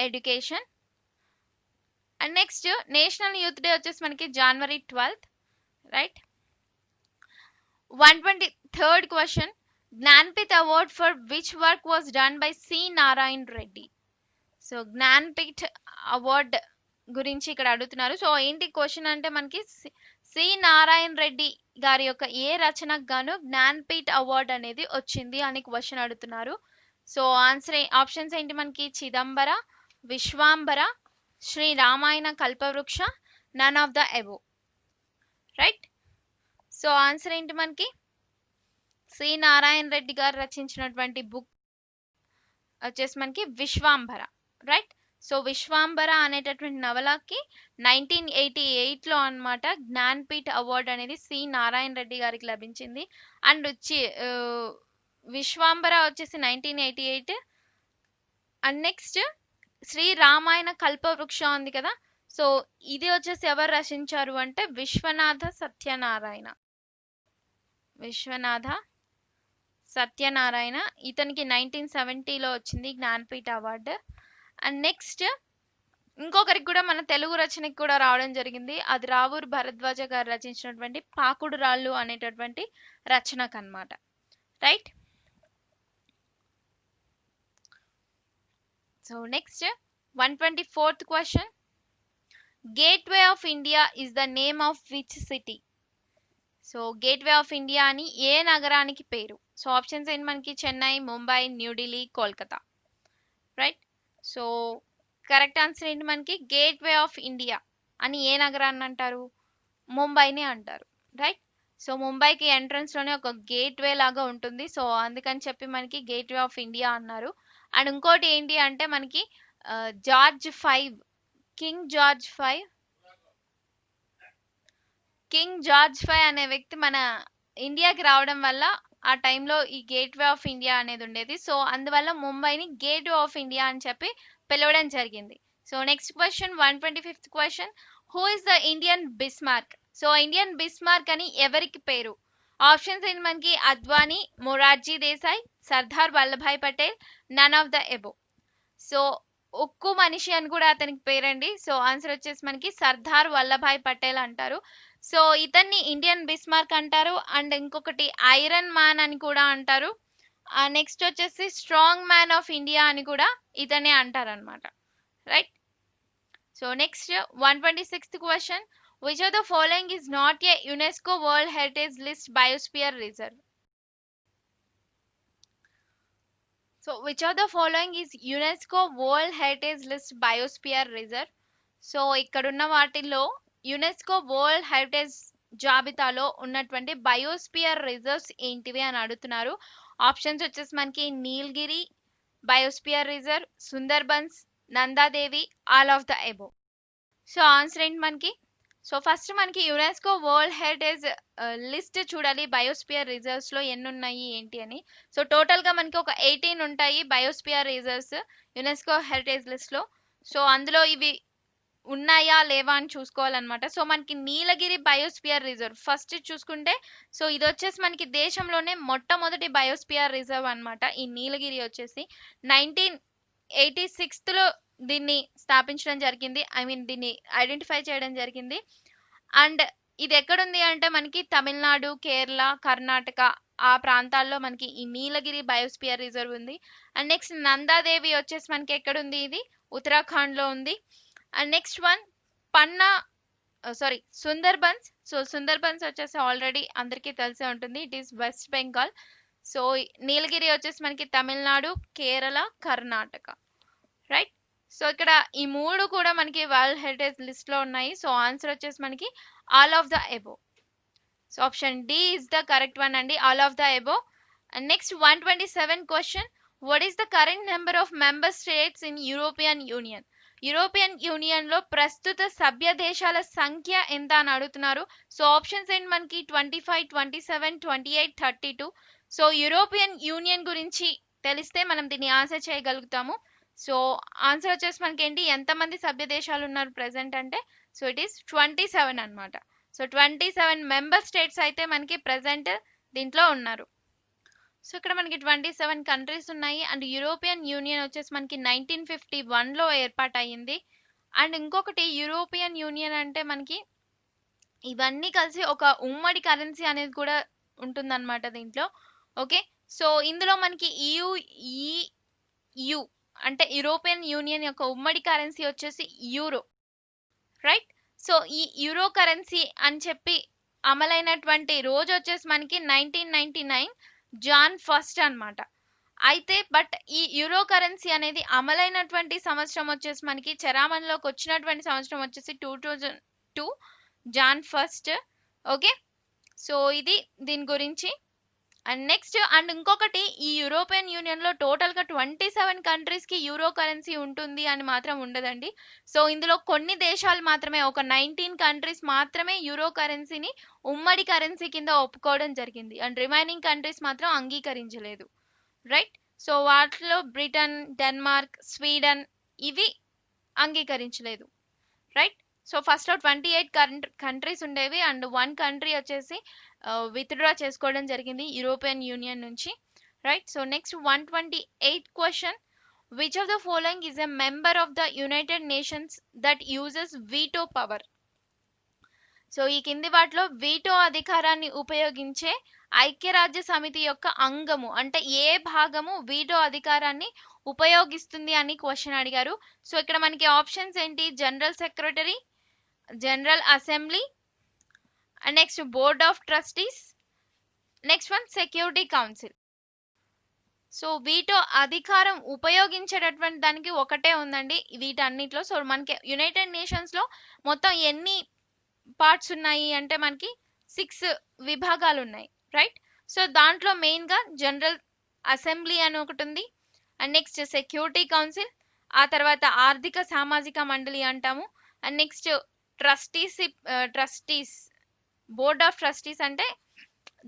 [SPEAKER 2] education. And next national youth day వచ్చేసి మనకి జనవరి 12th. Right. 123rd question Jnanpith award for which work was done by C Narayana Reddy. So Jnanpith award గురించి ఇక్కడ అడుగుతున్నారు. సో ఏంటి క్వశ్చన్ అంటే మనకి సి నారాయణ రెడ్డి గారి యొక్క ఏ రచనకు గాను జ్ఞాన్పీఠ్ అవార్డ్ అనేది వచ్చింది అని క్వశ్చన్ అడుగుతున్నారు. సో ఆప్షన్స్ ఏంటి మనకి Chidambara, Vishwambhara, Sri Ramayana Kalpavriksha, none of the above. Right. So answer ఏంటి మనకి సి నారాయణ రెడ్డి గారు రచించినటువంటి బుక్ వచ్చేసి మనకి విశ్వాంబర. రైట్. సో విశ్వాంబర అనేటటువంటి నవలకి 1988లో అన్నమాట జ్ఞాన్పీఠ్ అవార్డ్ అనేది సి నారాయణ రెడ్డి గారికి లభించింది. అండ్ విశ్వాంబర వచ్చేసి 1988. అండ్ నెక్స్ట్ శ్రీ రామాయణ కల్పవృక్ష ఉంది కదా, సో ఇది వచ్చేసి ఎవరు రచించారు అంటే విశ్వనాథ సత్యనారాయణ. ఇతనికి 1970లో వచ్చింది జ్ఞాన్పీఠ అవార్డు. అండ్ నెక్స్ట్ ఇంకొకరికి కూడా మన తెలుగు రచనకి కూడా రావడం జరిగింది. అది రావూరు భరద్వాజ గారు రచించినటువంటి పాకుడు రాళ్ళు అనేటటువంటి రచనకు అన్నమాట. Right. So next 124th question gateway of India is the name of which city. So gateway of India అని ఏ నగరానికి పేరు? సో ఆప్షన్స్ ఏంటి మనకి Chennai, Mumbai, New Delhi, Kolkata. Right. So correct answer ఏంటి మనకి గేట్వే ఆఫ్ ఇండియా అని ఏ నగరాన్ని అంటారు? ముంబైని అంటారు. రైట్. సో ముంబైకి ఎంట్రన్స్ లోనే ఒక గేట్వే లాగా ఉంటుంది. సో అందుకని చెప్పి మనకి గేట్వే ఆఫ్ ఇండియా అన్నారు. అండ్ ఇంకోటి ఏంటి అంటే మనకి కింగ్ జార్జ్ 5 అనే వ్యక్తి మన ఇండియాకి రావడం వల్ల ఆ టైంలో ఈ గేట్వే ఆఫ్ ఇండియా అనేది ఉండేది. సో అందువల్ల ముంబైని గేట్వే ఆఫ్ ఇండియా అని చెప్పి పిలవడం జరిగింది. So next question 125th question who is the Indian Bismarck. So Indian Bismarck అని ఎవరికి పేరు? ఆప్షన్స్ ఏంటి మనకి Advani, Morarji Desai, Sardar Vallabhbhai Patel, none of the above. So ఉక్కు మనిషి అని కూడా అతనికి పేరండి. సో ఆన్సర్ వచ్చేసి మనకి సర్దార్ వల్లభాయ్ పటేల్ అంటారు. సో ఇతన్ని ఇండియన్ బిస్మార్క్ అంటారు. అండ్ ఇంకొకటి ఐరన్ మ్యాన్ అని కూడా అంటారు. నెక్స్ట్ వచ్చేసి స్ట్రాంగ్ మ్యాన్ ఆఫ్ ఇండియా అని కూడా ఇతనే అంటారు అనమాట. Right. So next 126th question which of the following is not a UNESCO world heritage list biosphere reserve. So which of the following is UNESCO world heritage list biosphere reserve. So ఇక్కడున్న వాటిల్లో UNESCO world heritage జాబితాలో ఉన్నటువంటి biosphere reserves ఏంటివి అని అడుగుతున్నారు. Options వచ్చేసి మనకి Nilgiri biosphere reserve, Sundarbans, Nanda Devi, all of the above. So answer ఏంటి మనకి? సో ఫస్ట్ మనకి యునెస్కో వరల్డ్ హెరిటేజ్ లిస్ట్ చూడాలి బయోస్పియర్ రిజర్వ్స్ లో ఎన్ని ఉన్నాయి ఏంటి అని. సో టోటల్ గా మనకి ఒక 18 ఉంటాయి biosphere reserves UNESCO heritage list లో. సో అందులో ఇవి ఉన్నాయా లేవా అని చూసుకోవాలన్నమాట. సో మనకి నీలగిరి బయోస్పియర్ రిజర్వ్ ఫస్ట్ చూసుకుంటే సో ఇది వచ్చేసి మనకి దేశంలోనే మొట్టమొదటి బయోస్పియర్ రిజర్వ్ అన్నమాట. ఈ నీలగిరి వచ్చేసి 1986లో దీన్ని స్థాపించడం జరిగింది. ఐ మీన్ దీన్ని ఐడెంటిఫై చేయడం జరిగింది. అండ్ ఇది ఎక్కడుంది అంటే మనకి తమిళనాడు, కేరళ, కర్ణాటక ఆ ప్రాంతాల్లో మనకి ఈ నీలగిరి బయోస్పియర్ రిజర్వ్ ఉంది. అండ్ నెక్స్ట్ నందాదేవి వచ్చేసి మనకి ఎక్కడుంది, ఇది ఉత్తరాఖండ్ లో ఉంది. And next one Panna Sundarbans. So Sundarbans వచ్చేసి ఆల్రెడీ అందరికీ తెలిసే ఉంటుంది, it is West Bengal. So Nilgiri వచ్చేసి మనకి తమిళనాడు, కేరళ, కర్ణాటక, రైట్. సో ఇక్కడ ఈ మూడు కూడా మనకి వరల్డ్ హెరిటేజ్ లిస్ట్ లో ఉన్నాయి. సో ఆన్సర్ వచ్చేసి మనకి all of the above. So option D is the correct one అండి, all of the above. And next 127 question, what is the current number of member states in European union? European union లో ప్రస్తుత సభ్య దేశాల సంఖ్య ఎంత అని అడుగుతున్నారు. So options ఏంటి మనకి 25, 27, 28, 32. సో యూరోపియన్ యూనియన్ గురించి తెలిస్తే మనం దీన్ని ఆన్సర్ చేయగలుగుతాము. సో ఆన్సర్ వచ్చేసి మనకి ఏంటి, ఎంతమంది సభ్య దేశాలు ఉన్నారు ప్రెసెంట్ అంటే, సో ఇట్ ఈస్ 27 అన్నమాట. సో 27 మెంబర్ స్టేట్స్ అయితే మనకి ప్రెసెంట్ దీంట్లో ఉన్నారు. సో ఇక్కడ మనకి 27 కంట్రీస్ ఉన్నాయి. అండ్ యూరోపియన్ యూనియన్ వచ్చేసి మనకి 1951లో ఏర్పాటు అయ్యింది. అండ్ ఇంకొకటి యూరోపియన్ యూనియన్ అంటే మనకి ఇవన్నీ కలిసి ఒక ఉమ్మడి కరెన్సీ అనేది కూడా ఉంటుందన్నమాట దీంట్లో. ఓకే, సో ఇందులో మనకి యు అంటే యూరోపియన్ యూనియన్ యొక్క ఉమ్మడి కరెన్సీ వచ్చేసి యూరో, రైట్. సో ఈ యూరో కరెన్సీ అని చెప్పి అమలైనటువంటి రోజు వచ్చేసి మనకి 1999 జాన్ 1 అన్నమాట. అయితే బట్ ఈ యూరో కరెన్సీ అనేది అమలైనటువంటి సంవత్సరం వచ్చేసి మనకి చరామణిలోకి వచ్చినటువంటి సంవత్సరం వచ్చేసి 2002 జాన్ 1. ఓకే, సో ఇది దీని గురించి. అండ్ నెక్స్ట్ అండ్ ఇంకొకటి, ఈ యూరోపియన్ యూనియన్ లో టోటల్ గా 27 కంట్రీస్ కి యూరో కరెన్సీ ఉంటుంది అని మాత్రం ఉండదండి. సో ఇందులో కొన్ని దేశాలు మాత్రమే, ఒక 19 కంట్రీస్ మాత్రమే యూరో కరెన్సీని ఉమ్మడి కరెన్సీ కింద ఒప్పుకోవడం జరిగింది. అండ్ రిమైనింగ్ కంట్రీస్ మాత్రం అంగీకరించలేదు, రైట్. సో వాటిలో బ్రిటన్, డెన్మార్క్, స్వీడన్ ఇవి అంగీకరించలేదు, రైట్. సో ఫస్ట్ లో 28 కంట్రీస్ ఉండేవి అండ్ 1 కంట్రీ వచ్చేసి విత్డ్రా చేసుకోవడం జరిగింది యూరోపియన్ యూనియన్ నుంచి, right. So next 128 question, which of the following is a member of the United nations that uses veto power? So ఈ కింది వాటిలో వీటో అధికారాన్ని ఉపయోగించే ఐక్యరాజ్య సమితి యొక్క అంగము అంటే ఏ భాగము వీటో అధికారాన్ని ఉపయోగిస్తుంది అని క్వశ్చన్ అడిగారు. సో ఇక్కడ మనకి ఆప్షన్స్ ఏంటి, general secretary, general assembly, and next board of trustees, next one security council. So veto అధికారం ఉపయోగించేటటువంటి దానికి ఒకటే ఉందండి వీటన్నిటిలో. సో మనకి యునైటెడ్ నేషన్స్ లో మొత్తం ఎన్ని పార్ట్స్ ఉన్నాయి అంటే మనకి 6 విభాగాలు ఉన్నాయి, రైట్. సో దాంట్లో మెయిన్ గా జనరల్ అసెంబ్లీ అని ఒకటి ఉంది. అండ్ నెక్స్ట్ సెక్యూరిటీ కౌన్సిల్, ఆ తర్వాత ఆర్థిక సామాజిక మండలి అంటాము. And next trustees, board of trustees అంటే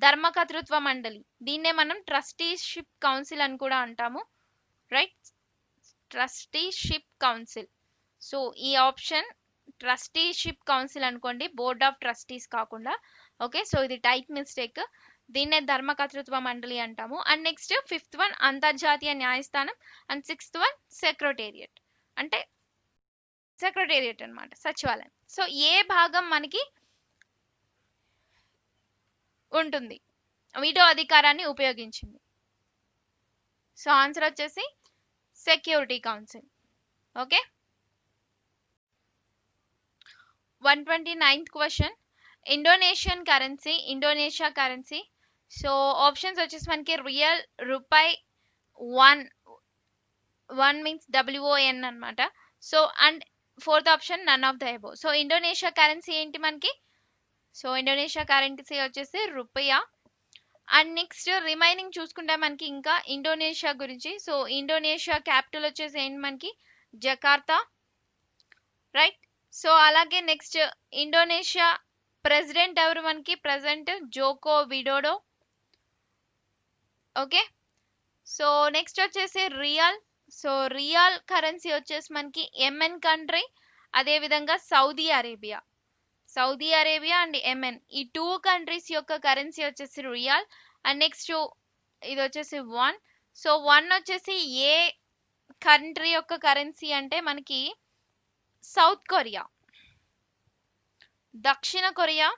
[SPEAKER 2] ధర్మకర్తృత్వ మండలి, దీన్నే మనం ట్రస్టీషిప్ కౌన్సిల్ అని కూడా అంటాము, రైట్. Trusteeship council. సో ఈ ఆప్షన్ ట్రస్టీషిప్ కౌన్సిల్ అనుకోండి, బోర్డ్ ఆఫ్ ట్రస్టీస్ కాకుండా. ఓకే, సో ఇది టైప్ మిస్టేక్, దీన్నే ధర్మకర్తృత్వ మండలి అంటాము. అండ్ నెక్స్ట్ 5th వన్ అంతర్జాతీయ న్యాయస్థానం. అండ్ 6th వన్ సెక్రటేరియట్, అంటే సెక్రటేరియట్ అన్నమాట, సచివాలయం. సో ఏ భాగం మనకి ఉంటుంది వీటో అధికారాన్ని ఉపయోగించింది? సో ఆన్సర్ వచ్చేసి security council. Okay, 129th question, Indonesia currency. So options వచ్చేసి మనకి రియల్, రూపాయి, వన్ మీన్స్ WON అన్నమాట. So and 4th option none of the above. So Indonesia currency ఏంటి మనకి? సో ఇండోనేషియా కరెన్సీ వచ్చేసి రూపాయా. అండ్ నెక్స్ట్ రిమైనింగ్ చూసుకుంటే మనకి ఇంకా ఇండోనేషియా గురించి. సో ఇండోనేషియా క్యాపిటల్ వచ్చేసి ఏంటి మనకి జకార్తా, రైట్. సో అలాగే నెక్స్ట్ ఇండోనేషియా ప్రెసిడెంట్ ఎవరు మనకి present, Djoko Widodo. Okay, so next వచ్చేసి రియాల్. సో రియాల్ కరెన్సీ వచ్చేసి మనకి MN కంట్రీ, అదే విధంగా సౌదీ అరేబియా అండ్ MN ఈ 2 కంట్రీస్ యొక్క కరెన్సీ వచ్చేసి రియాల్. అండ్ నెక్స్ట్ ఇది వచ్చేసి 1. సో 1 వచ్చేసి ఏ కంట్రీ యొక్క కరెన్సీ అంటే మనకి సౌత్ కొరియా. దక్షిణ కొరియా.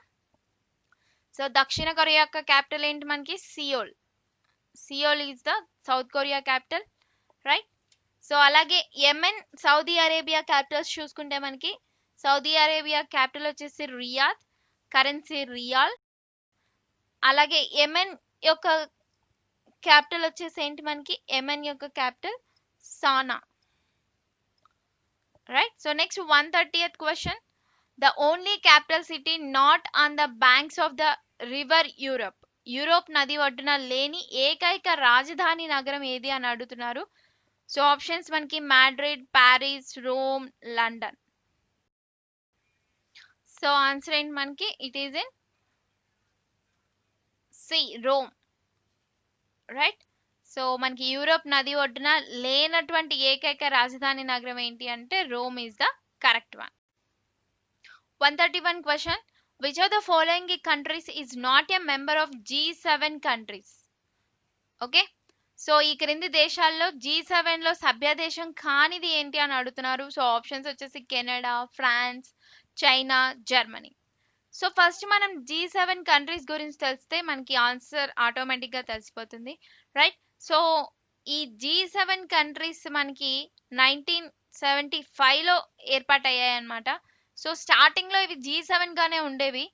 [SPEAKER 2] సో దక్షిణ కొరియా యొక్క క్యాపిటల్ ఏంటి మనకి Seoul. Seoul is the south Korea capital, right. So అలాగే యెమెన్, సౌదీ అరేబియా క్యాపిటల్స్ చూసుకుంటే మనకి సౌదీ అరేబియా క్యాపిటల్ వచ్చేసి రియాద్, కరెన్సీ రియాల్. అలాగే యెమెన్ యొక్క క్యాపిటల్ వచ్చేసి ఏంటి మనకి, యెమెన్ యొక్క క్యాపిటల్ సానా, right. So next 130th question. The only capital city not on the banks of the river Europe. Europe నది ఒడ్డున లేని ఏకైక రాజధాని నగరం ఏది అని అడుగుతున్నారు. సో ఆప్షన్స్ మనకి Madrid, Paris, Rome, London. So answer ఏంటి మనకి, it is in C, Rome, right. So మనకి యూరోప్ నది ఒడ్డున లేనటువంటి ఏకైక రాజధాని నగరం ఏంటి అంటే Rome is the correct one. 131 question. Which of the following countries is not a member of G7 countries? Okay, so ఈ క్రింది దేశాల్లో G7 లో సభ్య దేశం కానిది ఏంటి అని అడుగుతున్నారు. సో ఆప్షన్స్ వచ్చేసి Canada, France, China, Germany. So first మనం G7 కంట్రీస్ గురించి తెలిస్తే మనకి ఆన్సర్ ఆటోమేటిక్ గా తెలిసిపోతుంది, రైట్. సో ఈ G7 కంట్రీస్ మనకి 1975లో ఏర్పాటయ్యాయి అన్నమాట. సో స్టార్టింగ్ లో ఇవి G7 గానే ఉండేవి.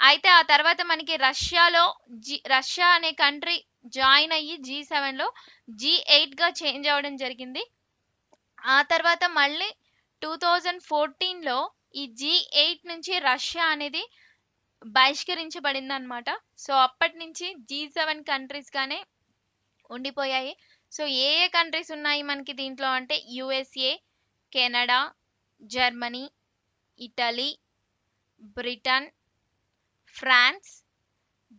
[SPEAKER 2] అయితే ఆ తర్వాత మనకి రష్యా అనే కంట్రీ జాయిన్ అయ్యి G7 లో G8 గా చేంజ్ అవ్వడం జరిగింది. ఆ తర్వాత మళ్ళీ 2014లో ఈ G8 నుంచి రష్యా అనేది బహిష్కరించబడింది అనమాట. సో అప్పటి నుంచి G7 కంట్రీస్ గానే ఉండిపోయాయి. సో ఏ ఏ కంట్రీస్ ఉన్నాయి మనకి దీంట్లో అంటే USA, Canada, Germany, Italy, Britain, France,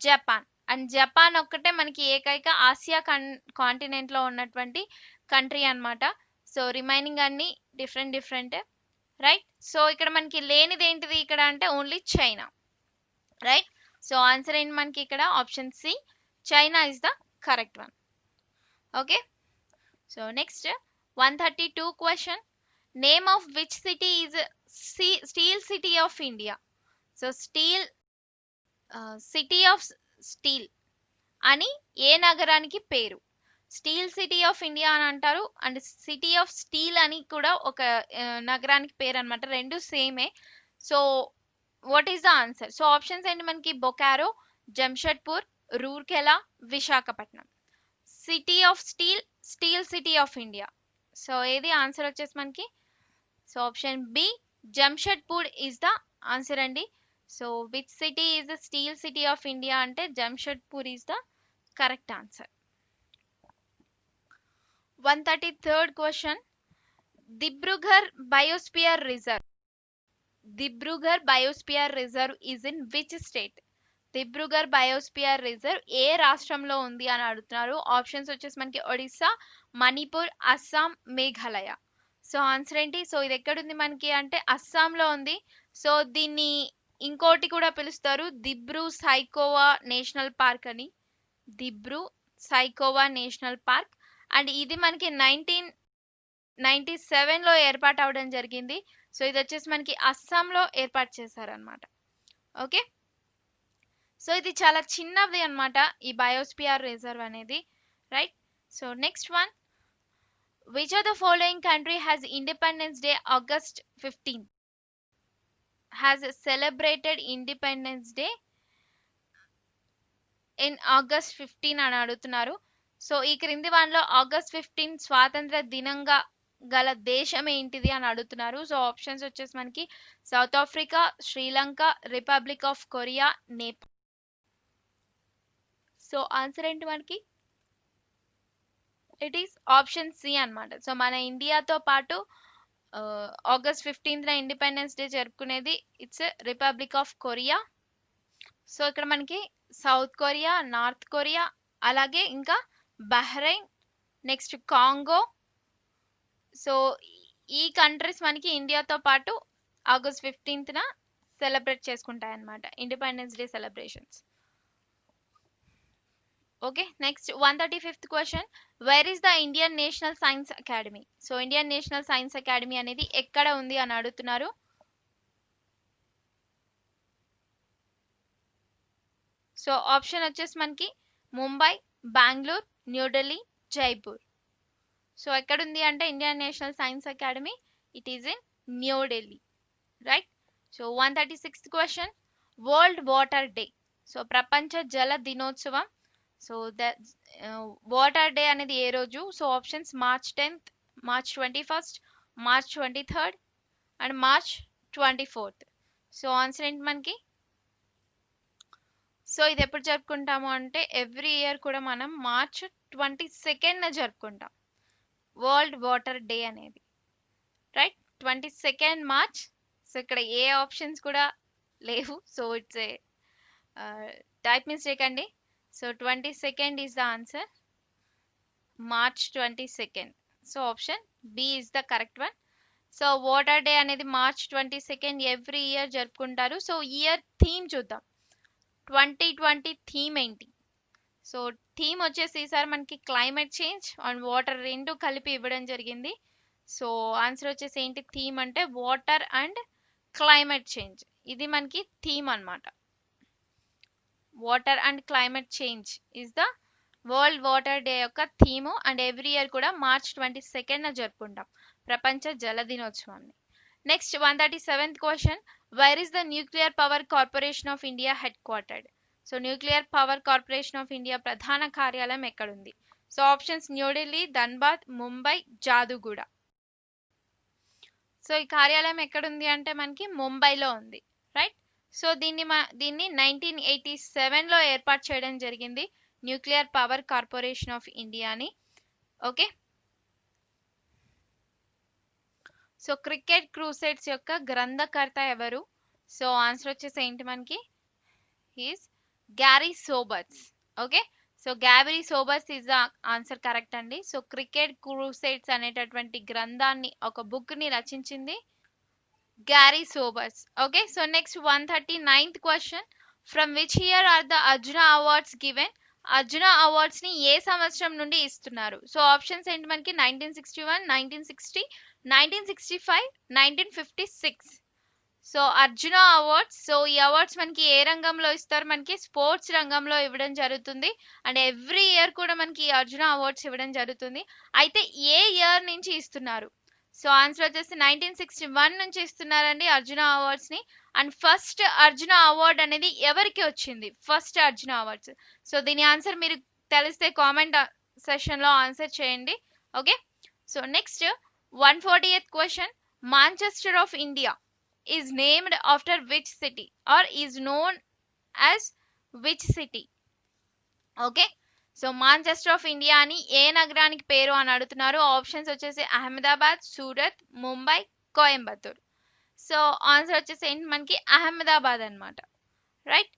[SPEAKER 2] Japan. And Japan ఒక్కటే మనకి ఏకైక ఆసియా కాంటినెంట్ లో ఉన్నటువంటి కంట్రీ అన్నమాట. సో రిమైనింగ్ అన్ని డిఫరెంట్, రైట్. సో ఇక్కడ మనకి లేనిది ఏంటిది ఇక్కడ అంటే only China, right. So answer ఏంటి మనకి ఇక్కడ option C, China is the correct one. Okay, so next 132 question. Name of which city is steel city of India? So city of steel అని ఏ నగరానికి పేరు? స్టీల్ సిటీ ఆఫ్ ఇండియా అని అంటారు, and city of steel అని కూడా ఒక నగరానికి పేరు అనమాట. రెండు సేమే. So what is the answer? So options ఏంటి మనకి, Bokaro, Jamshedpur, Rourkela, Visakhapatnam. City of steel, steel city of India. So ఏది ఆన్సర్ వచ్చేసి మనకి, so option B, Jamshedpur is the answer అండి. So which city is the steel city of India అంటే Jamshedpur is the correct answer. 133rd question. Dibrugarh biosphere reserve. Dibrugarh biosphere reserve is in which state? Dibrugarh biosphere reserve ఏ రాష్ట్రంలో ఉంది అని అడుగుతున్నారు. Options వచ్చేసి మనకి Odisha, Manipur, Assam, Meghalaya. So answer ఏంటి? సో ఇది ఎక్కడుంది మనకి అంటే అస్సాంలో ఉంది. సో దీన్ని ఇంకోటి కూడా పిలుస్తారు దిబ్రూ సైకోవా నేషనల్ పార్క్ అని. Dibru Saikhowa national park. And ఇది మనకి 1997లో ఏర్పాటు అవడం జరిగింది. సో ఇది వచ్చేసి మనకి అస్సాంలో ఏర్పాటు చేశారనమాట. ఓకే, సో ఇది చాలా చిన్నది అన్నమాట ఈ బయోస్పియర్ రిజర్వ్ అనేది, right. So next one. Which of the following country has independence day August 15th? Has celebrated independence day in August 15 అని అడుగుతున్నారు. సో ఈ క్రింది వాటిలో August 15 స్వాతంత్ర దినంగా గల దేశం ఏంటిది అని అడుగుతున్నారు. సో ఆప్షన్స్ వచ్చేసి మనకి South Africa, Sri Lanka, republic of Korea, Nepal. So answer ఏంటి మనకి, ఇట్ ఈస్ ఆప్షన్ సి అన్నమాట. సో మన ఇండియాతో పాటు August 15th ఇండిపెండెన్స్ డే జరుపుకునేది it's republic of Korea. So ఇక్కడ మనకి సౌత్ కొరియా, నార్త్ కొరియా, అలాగే ఇంకా బహ్రెయిన్, నెక్స్ట్ కాంగో. సో ఈ కంట్రీస్ మనకి ఇండియాతో పాటు August 15th సెలబ్రేట్ చేసుకుంటాయి అన్నమాట independence day celebrations. Okay, next 135th question, where is the Indian national science academy? So Indian national science academy అనేది ఎక్కడ ఉంది అని అడుగుతున్నారు. సో ఆప్షన్ వచ్చేసి మనకి ముంబై, బెంగళూరు, న్యూఢిల్లీ, జైపూర్. సో ఎక్కడుంది అంటే Indian national science academy, it is in New Delhi, right. So 136th question, world water day. So ప్రపంచ జల దినోత్సవం. సో ద వాటర్ డే అనేది ఏ రోజు? So options March 10th, March 21st, March 23rd and March 24th. So answer ఏంటి మనకి? So ఇది ఎప్పుడు జరుపుకుంటాము అంటే ఎవ్రీ ఇయర్ కూడా మనం మార్చ్ 22nd జరుపుకుంటాం వరల్డ్ వాటర్ డే అనేది, రైట్. 22nd March. సో ఇక్కడ ఏ ఆప్షన్స్ కూడా లేవు, so it's a type mistake అండి. So 22nd is the answer, March 22nd. So option B is the correct one. So water day అనేది March 22nd every year జరుపుకుంటారు. So year theme చూద్దాం. 2020 theme ఏంటి? So theme వచ్చేసి ఈసారి మనకి climate change and water రెండు కలిపి ఇవ్వడం జరిగింది. సో ఆన్సర్ వచ్చేసి ఏంటి థీమ్ అంటే వాటర్ అండ్ క్లైమేట్ చేంజ్. ఇది మనకి థీమ్ అన్నమాట. Water and climate change is the world water day యొక్క థీము అండ్ ఎవ్రీ ఇయర్ కూడా మార్చ్ 22nd జరుపుకుంటాం ప్రపంచ జల దినోత్సవాన్ని. Next 137th question, wire is the nuclear power corporation of India head quartered? So nuclear power corporation of India ప్రధాన కార్యాలయం ఎక్కడుంది? So options New Delhi, Dhanbad, Mumbai, Jaduguda. So ఈ కార్యాలయం ఎక్కడుంది అంటే మనకి ముంబైలో ఉంది, రైట్. సో దీన్ని 1987లో ఏర్పాటు చేయడం జరిగింది న్యూక్లియర్ పవర్ కార్పొరేషన్ ఆఫ్ ఇండియాని. ఓకే, సో క్రికెట్ క్రూసేడ్స్ యొక్క గ్రంథకర్త ఎవరు? సో ఆన్సర్ వచ్చేసి ఏంటి మనకి? Is Garry Sobers. Okay, so Garry Sobers is the answer correct అండి. సో క్రికెట్ క్రూసేడ్స్ అనేటటువంటి గ్రంథాన్ని, ఒక బుక్ ని రచించింది Garry Sobers. Okay, so next 139th question, from which year are the Arjuna awards given? Arjuna awards ని ఏ సంవత్సరం నుండి ఇస్తున్నారు? సో ఆప్షన్స్ ఏంటి మనకి? 1961, 1960, 1965, 1956. So Arjuna awards. సో ఈ అవార్డ్స్ మనకి ఏ రంగంలో ఇస్తారు? మనకి స్పోర్ట్స్ రంగంలో ఇవ్వడం జరుగుతుంది అండ్ ఎవ్రీ ఇయర్ కూడా మనకి అర్జున అవార్డ్స్ ఇవ్వడం జరుగుతుంది. అయితే ఏ ఇయర్ నుంచి ఇస్తున్నారు? సో ఆన్సర్ వచ్చేసి 1961 నుంచి ఇస్తున్నారండి అర్జున అవార్డ్స్ ని. అండ్ ఫస్ట్ అర్జున అవార్డ్ అనేది ఎవరికి వచ్చింది? First Arjuna awards. సో దీని ఆన్సర్ మీరు తెలిస్తే కామెంట్ సెషన్ లో ఆన్సర్ చేయండి. Okay, so next 140th question, Manchester of India is named after which city or is known as which city? Okay, so Manchester of India అని ఏ నగరానికి పేరు అని అడుగుతున్నారు. ఆప్షన్స్ వచ్చేసి అహ్మదాబాద్, సూరత్, ముంబై, కోయంబత్తూర్. సో ఆన్సర్ వచ్చేసి ఏంటి మనకి? అహ్మదాబాద్ అన్నమాట, రైట్.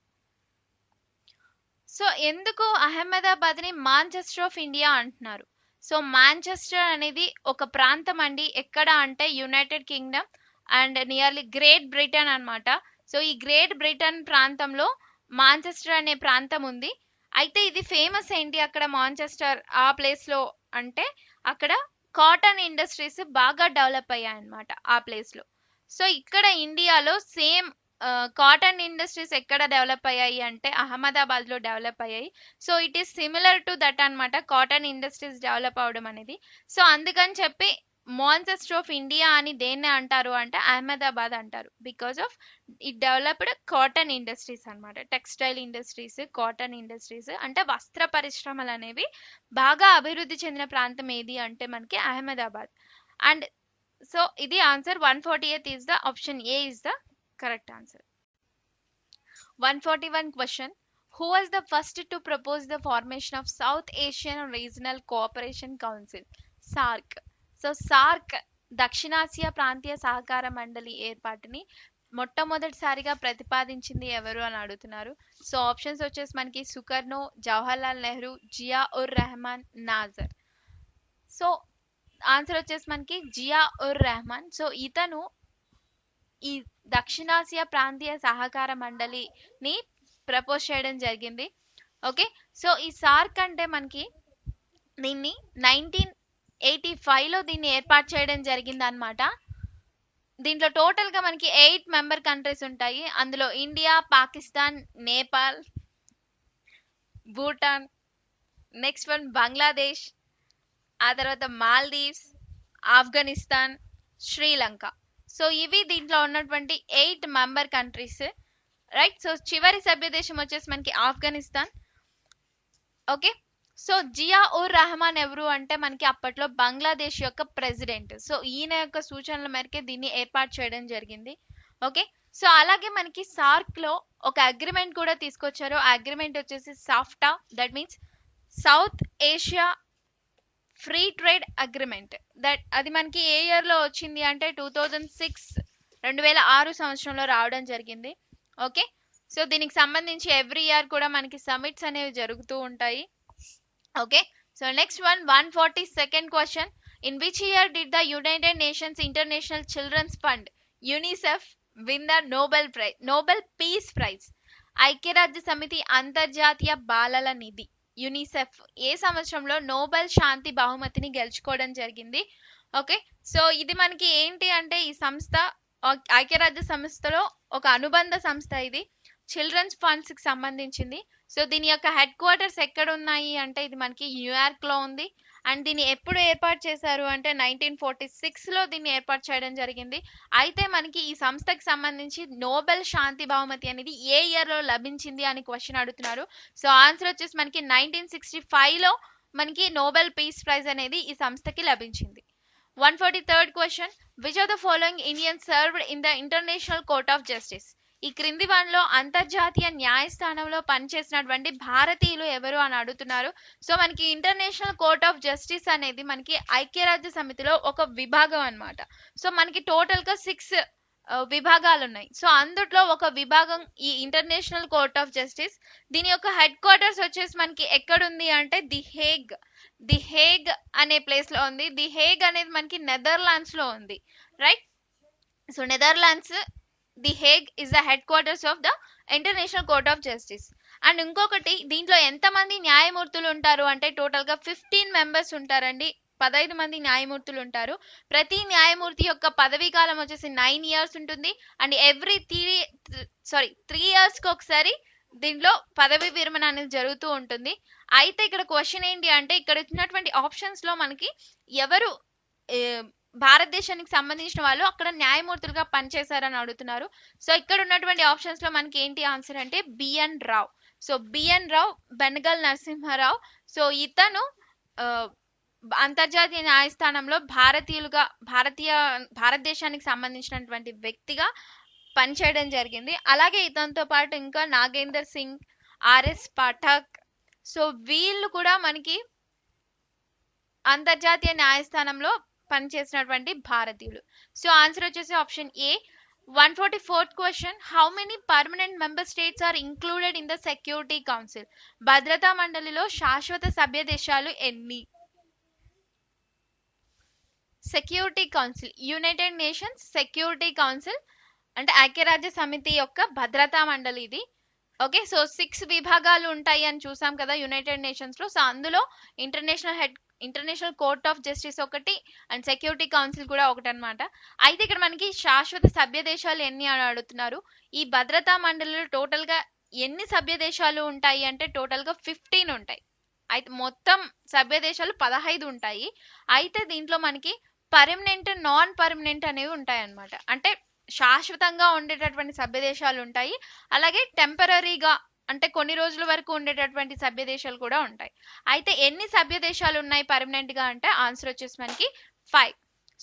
[SPEAKER 2] సో ఎందుకు అహ్మదాబాద్ ని మాంచెస్టర్ ఆఫ్ ఇండియా అంటున్నారు? సో మాంచెస్టర్ అనేది ఒక ప్రాంతం అండి. ఎక్కడ అంటే United Kingdom and nearly great Britain అన్నమాట. సో ఈ గ్రేట్ బ్రిటన్ ప్రాంతంలో మాంచెస్టర్ అనే ప్రాంతం ఉంది. అయితే ఇది ఫేమస్ ఏంటి అక్కడ మాంచెస్టర్ ఆ ప్లేస్ లో అంటే అక్కడ కాటన్ ఇండస్ట్రీస్ బాగా డెవలప్ అయ్యాయి అన్నమాట ఆ ప్లేస్ లో. సో ఇక్కడ ఇండియాలో సేమ్ కాటన్ ఇండస్ట్రీస్ ఎక్కడ డెవలప్ అయ్యాయి అంటే అహ్మదాబాద్ లో డెవలప్ అయ్యాయి. So it is similar to that అన్నమాట, కాటన్ ఇండస్ట్రీస్ డెవలప్ అవడం అనేది. సో అందుకని చెప్పి మాంచెస్టర్ ఆఫ్ ఇండియా అని దేన్ని అంటారు అంటే అహ్మదాబాద్ అంటారు. Because of it developed cotton industries అన్నమాట. టెక్స్టైల్ ఇండస్ట్రీస్, కాటన్ ఇండస్ట్రీస్ అంటే వస్త్ర పరిశ్రమలు అనేవి బాగా అభివృద్ధి చెందిన ప్రాంతం ఏది అంటే మనకి అహ్మదాబాద్. అండ్ సో ఇది answer 140th is the option A is the correct answer. 141 question, who was the first to propose the formation of South Asian Regional Cooperation Council, SARC? సో సార్క్ దక్షిణాసియా ప్రాంతీయ సహకార మండలి ఏర్పాటుని మొట్టమొదటిసారిగా ప్రతిపాదించింది ఎవరు అని అడుగుతున్నారు. సో ఆప్షన్స్ వచ్చేసి మనకి Sukarno, Jawaharlal Nehru, Zia ur Rahman, Nasser. So answer వచ్చేసి మనకి జియా ఉర్ రెహమాన్. సో ఇతను ఈ దక్షిణాసియా ప్రాంతీయ సహకార మండలిని ప్రపోజ్ చేయడం జరిగింది. ఓకే, సో ఈ సార్క్ అంటే మనకి దీన్ని 1985లో దీన్ని ఏర్పాటు చేయడం జరిగింది అనమాట. దీంట్లో టోటల్ గా మనకి 8 మెంబర్ కంట్రీస్ ఉంటాయి. అందులో India, Pakistan, Nepal, Bhutan, next one Bangladesh, ఆ తర్వాత మాల్దీవ్స్, ఆఫ్ఘనిస్తాన్, శ్రీలంక. సో ఇవి దీంట్లో ఉన్నటువంటి 8 మెంబర్ కంట్రీస్, రైట్. సో చివరి సభ్య దేశం వచ్చేసి మనకి ఆఫ్ఘనిస్తాన్. ఓకే. సో జియా ఉర్ రెహమాన్ ఎవరు అంటే మనకి అప్పట్లో బంగ్లాదేశ్ యొక్క ప్రెసిడెంట్. సో ఈయన యొక్క సూచనల మేరకే దీన్ని ఏర్పాటు చేయడం జరిగింది. ఓకే. సో అలాగే మనకి సార్క్ లో ఒక అగ్రిమెంట్ కూడా తీసుకొచ్చారు. ఆ అగ్రిమెంట్ వచ్చేసి SAFTA, that means South Asia free trade agreement. అది మనకి ఏ ఇయర్ లో వచ్చింది అంటే 2006 సంవత్సరంలో రావడం జరిగింది. ఓకే. సో దీనికి సంబంధించి ఎవ్రీ ఇయర్ కూడా మనకి సమిట్స్ అనేవి జరుగుతూ ఉంటాయి. Okay. So next one 142nd question. In which year did the United Nations International Children's Fund UNICEF win the Nobel Peace Prize? ఐక్యరాజ్య సమితి అంతర్జాతీయ బాలల నిధి యునిసెఫ్ ఏ సంవత్సరంలో నోబెల్ శాంతి బహుమతిని గెలుచుకోవడం జరిగింది? ఓకే. సో ఇది మనకి ఏంటి అంటే ఈ సంస్థ ఐక్యరాజ్య సంస్థలో ఒక అనుబంధ సంస్థ. ఇది చిల్డ్రన్స్ ఫండ్స్ కి సంబంధించింది. సో దీని యొక్క హెడ్ క్వార్టర్స్ ఎక్కడ ఉన్నాయి అంటే ఇది మనకి న్యూయార్క్ లో ఉంది. అండ్ దీన్ని ఎప్పుడు ఏర్పాటు చేశారు అంటే 1946లో దీన్ని ఏర్పాటు చేయడం జరిగింది. అయితే మనకి ఈ సంస్థకి సంబంధించి నోబెల్ శాంతి బహుమతి అనేది ఏ ఇయర్ లో లభించింది అని క్వశ్చన్ అడుగుతున్నారు. సో ఆన్సర్ వచ్చేసి మనకి 1965లో మనకి నోబెల్ పీస్ ప్రైజ్ అనేది ఈ సంస్థకి లభించింది. 143rd question. Which of the following Indians served in the international court of justice? ఈ క్రింది వారిలో అంతర్జాతీయ న్యాయస్థానంలో పనిచేసినటువంటి భారతీయులు ఎవరు అని అడుగుతున్నారు. సో మనకి ఇంటర్నేషనల్ కోర్ట్ ఆఫ్ జస్టిస్ అనేది మనకి ఐక్యరాజ్య సమితిలో ఒక విభాగం అన్నమాట. సో మనకి టోటల్ గా 6 విభాగాలు ఉన్నాయి. సో అందుట్లో ఒక విభాగం ఈ ఇంటర్నేషనల్ కోర్ట్ ఆఫ్ జస్టిస్. దీని యొక్క హెడ్ క్వార్టర్స్ వచ్చేసి మనకి ఎక్కడుంది అంటే ది హేగ్ అనే ప్లేస్ లో ఉంది. ది హేగ్ అనేది మనకి నెదర్లాండ్స్ లో ఉంది, right. So Netherlands the Hague is the head quarters of the international court of justice. And ఇంకొకటి దీంట్లో ఎంతమంది న్యాయమూర్తులు ఉంటారు అంటే టోటల్ గా 15 మెంబర్స్ ఉంటారండి. 15 మంది న్యాయమూర్తులు ఉంటారు. ప్రతి న్యాయమూర్తి యొక్క పదవీ కాలం వచ్చేసి 9 ఇయర్స్ ఉంటుంది. అండ్ ఎవ్రీ 3 ఇయర్స్ కి ఒకసారి దీంట్లో పదవి విరమణ అనేది జరుగుతూ ఉంటుంది. అయితే ఇక్కడ క్వశ్చన్ ఏంటి అంటే ఇక్కడ ఇచ్చినటువంటి ఆప్షన్స్ లో మనకి ఎవరు భారతదేశానికి సంబంధించిన వాళ్ళు అక్కడ న్యాయమూర్తులుగా పనిచేశారని అడుగుతున్నారు. సో ఇక్కడ ఉన్నటువంటి ఆప్షన్స్ లో మనకి ఏంటి ఆన్సర్ అంటే బిఎన్ రావు. సో బిఎన్ రావు, బెనగల్ నరసింహారావు. సో ఇతను అంతర్జాతీయ న్యాయస్థానంలో భారతదేశానికి సంబంధించినటువంటి వ్యక్తిగా పనిచేయడం జరిగింది. అలాగే ఇతనితో పాటు ఇంకా నాగేందర్ సింగ్, ఆర్ఎస్ పాఠక్. సో వీళ్ళు కూడా మనకి అంతర్జాతీయ న్యాయస్థానంలో పనిచేసినటువంటి భారతీయులు. సో ఆన్సర్ వచ్చేసి option A. 144th question. How many permanent member states are included in the Security Council? భద్రతా మండలిలో శాశ్వత సభ్య దేశాలు ఎన్ని? Security Council, United Nations Security Council అంటే ఐక్యరాజ్య సమితి యొక్క భద్రతా మండలి ఇది. ఓకే. సో 6 విభాగాలు ఉంటాయి అని చూసాం కదా యునైటెడ్ నేషన్స్ లో. సో అందులో ఇంటర్నేషనల్ కోర్ట్ ఆఫ్ జస్టిస్ ఒకటి అండ్ సెక్యూరిటీ కౌన్సిల్ కూడా ఒకటి అనమాట. అయితే ఇక్కడ మనకి శాశ్వత సభ్య దేశాలు ఎన్ని అని అడుగుతున్నారు. ఈ భద్రతా మండలిలో టోటల్ గా ఎన్ని సభ్య దేశాలు ఉంటాయి అంటే టోటల్ గా 15 ఉంటాయి. అయితే మొత్తం సభ్య దేశాలు 15 ఉంటాయి. అయితే దీంట్లో మనకి పర్మనెంట్, నాన్ పర్మనెంట్ అనేవి ఉంటాయి అన్నమాట. అంటే శాశ్వతంగా ఉండేటటువంటి సభ్య దేశాలు ఉంటాయి. అలాగే టెంపరీగా అంటే కొన్ని రోజుల వరకు ఉండేటటువంటి సభ్య దేశాలు కూడా ఉంటాయి. అయితే ఎన్ని సభ్య దేశాలు ఉన్నాయి పర్మనెంట్ గా అంటే ఆన్సర్ వచ్చేసి మనకి 5.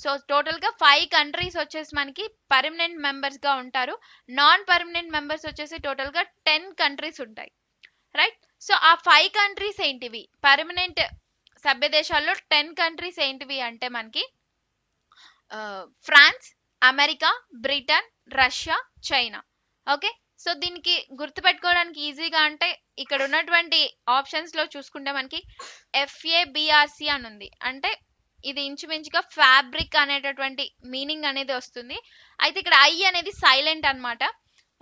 [SPEAKER 2] సో టోటల్ గా 5 కంట్రీస్ వచ్చేసి మనకి పర్మనెంట్ మెంబర్స్ గా ఉంటారు. నాన్ పర్మనెంట్ మెంబర్స్ వచ్చేసి టోటల్ గా 10 కంట్రీస్ ఉంటాయి, రైట్. సో ఆ 5 కంట్రీస్ ఏంటివి? పర్మనెంట్ సభ్య దేశాల్లో 10 కంట్రీస్ ఏంటివి అంటే మనకి France, America, Britain, Russia, China. Okay. So దీనికి గుర్తుపెట్టుకోవడానికి ఈజీగా అంటే ఇక్కడ ఉన్నటువంటి ఆప్షన్స్ లో చూసుకుంటే మనకి FABRC అని ఉంది. అంటే ఇది ఇంచుమించుగా ఫ్యాబ్రిక్ అనేటటువంటి మీనింగ్ అనేది వస్తుంది. అయితే ఇక్కడ ఐ అనేది సైలెంట్ అన్నమాట.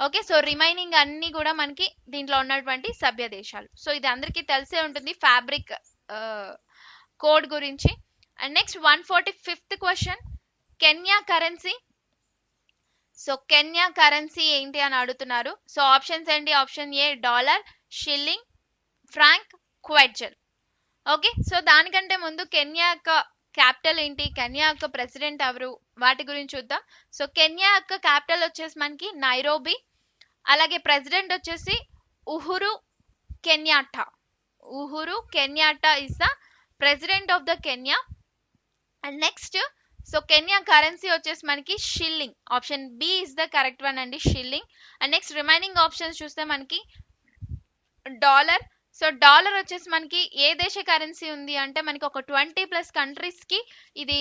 [SPEAKER 2] ఓకే, సో రిమైనింగ్ అన్ని కూడా మనకి దీంట్లో ఉన్నటువంటి సభ్య దేశాలు. సో ఇది అందరికీ తెలిసే ఉంటుంది ఫ్యాబ్రిక్ కోడ్ గురించి. And next 145th question, Kenya currency. So Kenya currency ఏంటి అని అడుగుతున్నారు. సో ఆప్షన్స్ ఏంటి? Option A dollar, shilling, franc, quetzal. Okay, so దానికంటే ముందు కెన్యా యొక్క క్యాపిటల్ ఏంటి, కెన్యా యొక్క ప్రెసిడెంట్ ఎవరు, వాటి గురించి చూద్దాం. సో కెన్యా యొక్క క్యాపిటల్ వచ్చేసి మనకి నైరోబి, అలాగే ప్రెసిడెంట్ వచ్చేసి Uhuru Kenyatta. Uhuru Kenyatta is the president of the Kenya. And next, so Kenya currency వచ్చేసి మనకి shilling. Option B is the correct one అండి, shilling. And next remaining options చూస్తే మనకి డాలర్. సో డాలర్ వచ్చేసి మనకి ఏ దేశ currency ఉంది అంటే మనకి ఒక 20+ కంట్రీస్ కి ఇది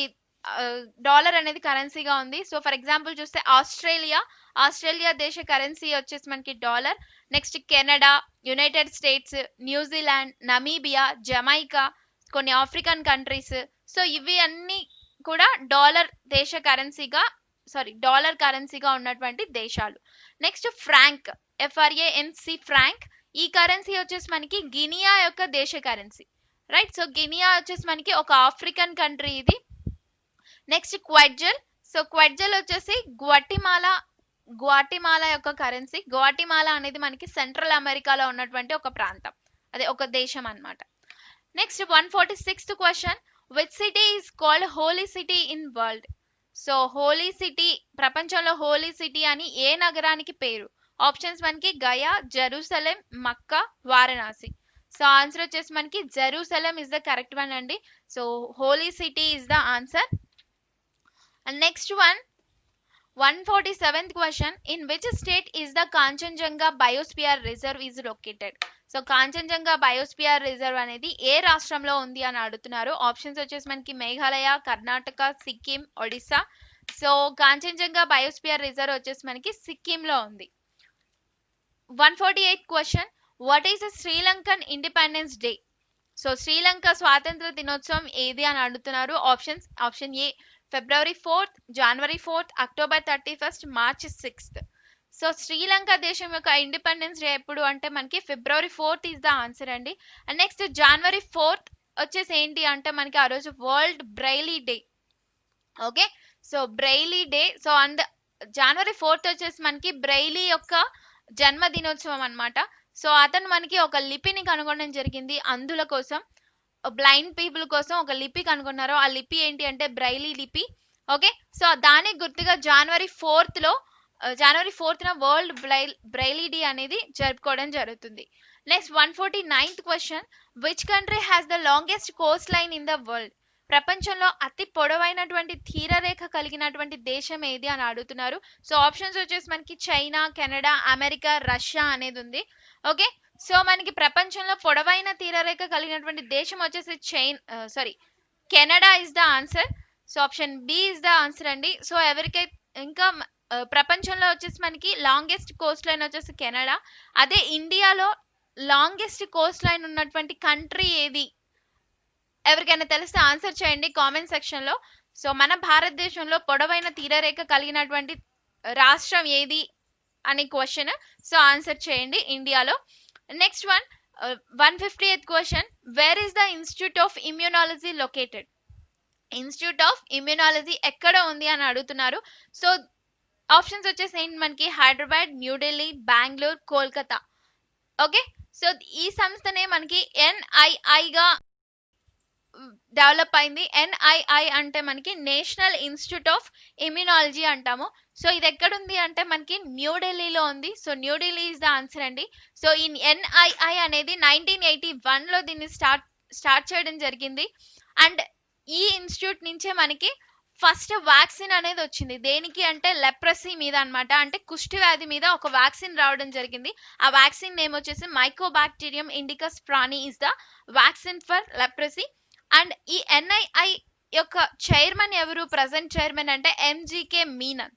[SPEAKER 2] డాలర్ అనేది కరెన్సీగా ఉంది. సో ఫర్ ఎగ్జాంపుల్ చూస్తే ఆస్ట్రేలియా దేశ కరెన్సీ వచ్చేసి మనకి dollar. Next Canada, United states, New Zealand, Namibia, Jamaica, కొన్ని ఆఫ్రికన్ కంట్రీస్. సో ఇవి అన్ని కూడా డాలర్ కరెన్సీగా ఉన్నటువంటి దేశాలు. Next franc, FRANC, franc. ఈ కరెన్సీ వచ్చేసి మనకి గినియా యొక్క దేశ కరెన్సీ, రైట్. సో గినియా వచ్చేసి మనకి ఒక ఆఫ్రికన్ కంట్రీ ఇది. నెక్స్ట్ క్వెడ్జల్. సో క్వెడ్జల్ వచ్చేసి గ్వాటిమాలా యొక్క కరెన్సీ. గ్వాటిమాలా అనేది మనకి సెంట్రల్ అమెరికాలో ఉన్నటువంటి ఒక ప్రాంతం, అదే ఒక దేశం అన్నమాట. Next 146th question, which city is called holy city in world. So holy city, ప్రపంచంలో హోలీ సిటీ అని ఏ నగరానికి పేరు? ఆప్షన్స్ మనకి Gaya, Jerusalem, Mecca, Varanasi. So answer వచ్చేసి మనకి Jerusalem is the correct one అండి. So holy city is the answer. And next 147th question, in which state is the Kangchenjunga biosphere reserve is located. So Kangchenjunga biosphere reserve అనేది ఏ రాష్ట్రంలో ఉంది అని అడుగుతున్నారు. Options వచ్చేసి మనకి Meghalaya, Karnataka, Sikkim, Odisha. So Kangchenjunga biosphere reserve వచ్చేసి మనకి సిక్కింలో ఉంది. 148th question, what is the Sri Lankan independence day. So Sri Lanka స్వాతంత్ర దినోత్సవం ఏది అని అడుగుతున్నారు. Options, option A February 4th, January 4th, October 31st, March 6th. So Sri Lanka దేశం యొక్క ఇండిపెండెన్స్ డే ఎప్పుడు అంటే మనకి February 4th is the answer అండి. అండ్ నెక్స్ట్ January 4th వచ్చేసి ఏంటి అంటే మనకి ఆ రోజు world Braille day. Okay, so Braille day. So January 4th వచ్చేసి మనకి బ్రైలీ యొక్క జన్మదినోత్సవం అన్నమాట. సో అతను మనకి ఒక లిపిని కనుగొనడం జరిగింది, అందుల కోసం, బ్లైండ్ పీపుల్ కోసం ఒక లిపి కనుగొన్నారు. ఆ లిపి ఏంటి అంటే బ్రైలీ లిపి. ఓకే, సో దానికి గుర్తుగా January 4th world Braille day అనేది జరుపుకోవడం జరుగుతుంది. Next 149th question, which country has the longest Coast line in the world. ప్రపంచంలో అతి పొడవైనటువంటి తీరరేఖ కలిగినటువంటి దేశం ఏది అని అడుగుతున్నారు. సో ఆప్షన్స్ వచ్చేసి మనకి చైనా, కెనడా, అమెరికా, రష్యా అనేది ఉంది. ఓకే, సో మనకి ప్రపంచంలో పొడవైన తీరరేఖ కలిగినటువంటి దేశం వచ్చేసి Canada is the answer. So option B is the answer అండి. సో ఎవరికైతే ఇంకా ప్రపంచంలో వచ్చేసి మనకి లాంగెస్ట్ కోస్ట్ లైన్ వచ్చేసి కెనడా. అదే ఇండియాలో లాంగెస్ట్ కోస్ట్ లైన్ ఉన్నటువంటి కంట్రీ ఏది? ఎవరికైనా తెలిస్తే ఆన్సర్ చేయండి కామెంట్ సెక్షన్ లో. సో మన భారతదేశంలో పొడవైన తీరరేఖ కలిగినటువంటి రాష్ట్రం ఏది అని క్వశ్చన్. సో ఆన్సర్ చేయండి ఇండియాలో. Next 150th question, where is the institute of immunology located. Institute of immunology ఎక్కడ ఉంది అని అడుగుతున్నారు. సో ఆప్షన్స్ వచ్చేసి మనకి హైదరాబాద్, న్యూఢిల్లీ, బెంగళూరు, కోల్కతా. ఓకే, సో ఈ సంస్థనే మనకి NIIగా డెవలప్ అయింది. NII అంటే మనకి నేషనల్ ఇన్స్టిట్యూట్ ఆఫ్ ఇమ్యూనాలజీ అంటాము. సో ఇది ఎక్కడుంది అంటే మనకి న్యూఢిల్లీలో ఉంది. So New Delhi is the answer అండి. సో ఈ NII అనేది 1981లో దీన్ని స్టార్ట్ చేయడం జరిగింది. అండ్ ఈ ఇన్స్టిట్యూట్ నుంచే మనకి ఫస్ట్ వ్యాక్సిన్ అనేది వచ్చింది. దేనికి అంటే లెప్రసీ మీద అన్నమాట, అంటే కుష్టి వ్యాధి మీద ఒక వ్యాక్సిన్ రావడం జరిగింది. ఆ వ్యాక్సిన్ నేమ్ వచ్చేసి mycobacterium indicus pranii is the vaccine for leprosy. And ఈ NII యొక్క చైర్మన్ ఎవరు? ప్రజెంట్ చైర్మన్ అంటే MGK మీనన్.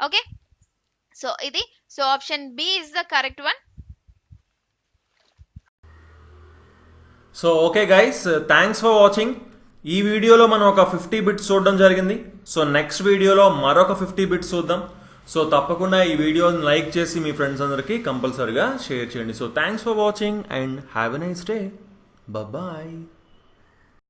[SPEAKER 2] ఓకే, సో ఇది, so option B is the correct one.
[SPEAKER 1] So okay guys, thanks for watching. ఈ వీడియోలో మనం ఒక 50 బిట్స్ చూడడం జరిగింది. సో నెక్స్ట్ వీడియోలో మరొక 50 బిట్స్ చూద్దాం. సో తప్పకుండా ఈ వీడియోని లైక్ చేసి మీ ఫ్రెండ్స్ అందరికీ కంపల్సరీగా షేర్ చేయండి. So thanks for watching and have a nice day. Bye.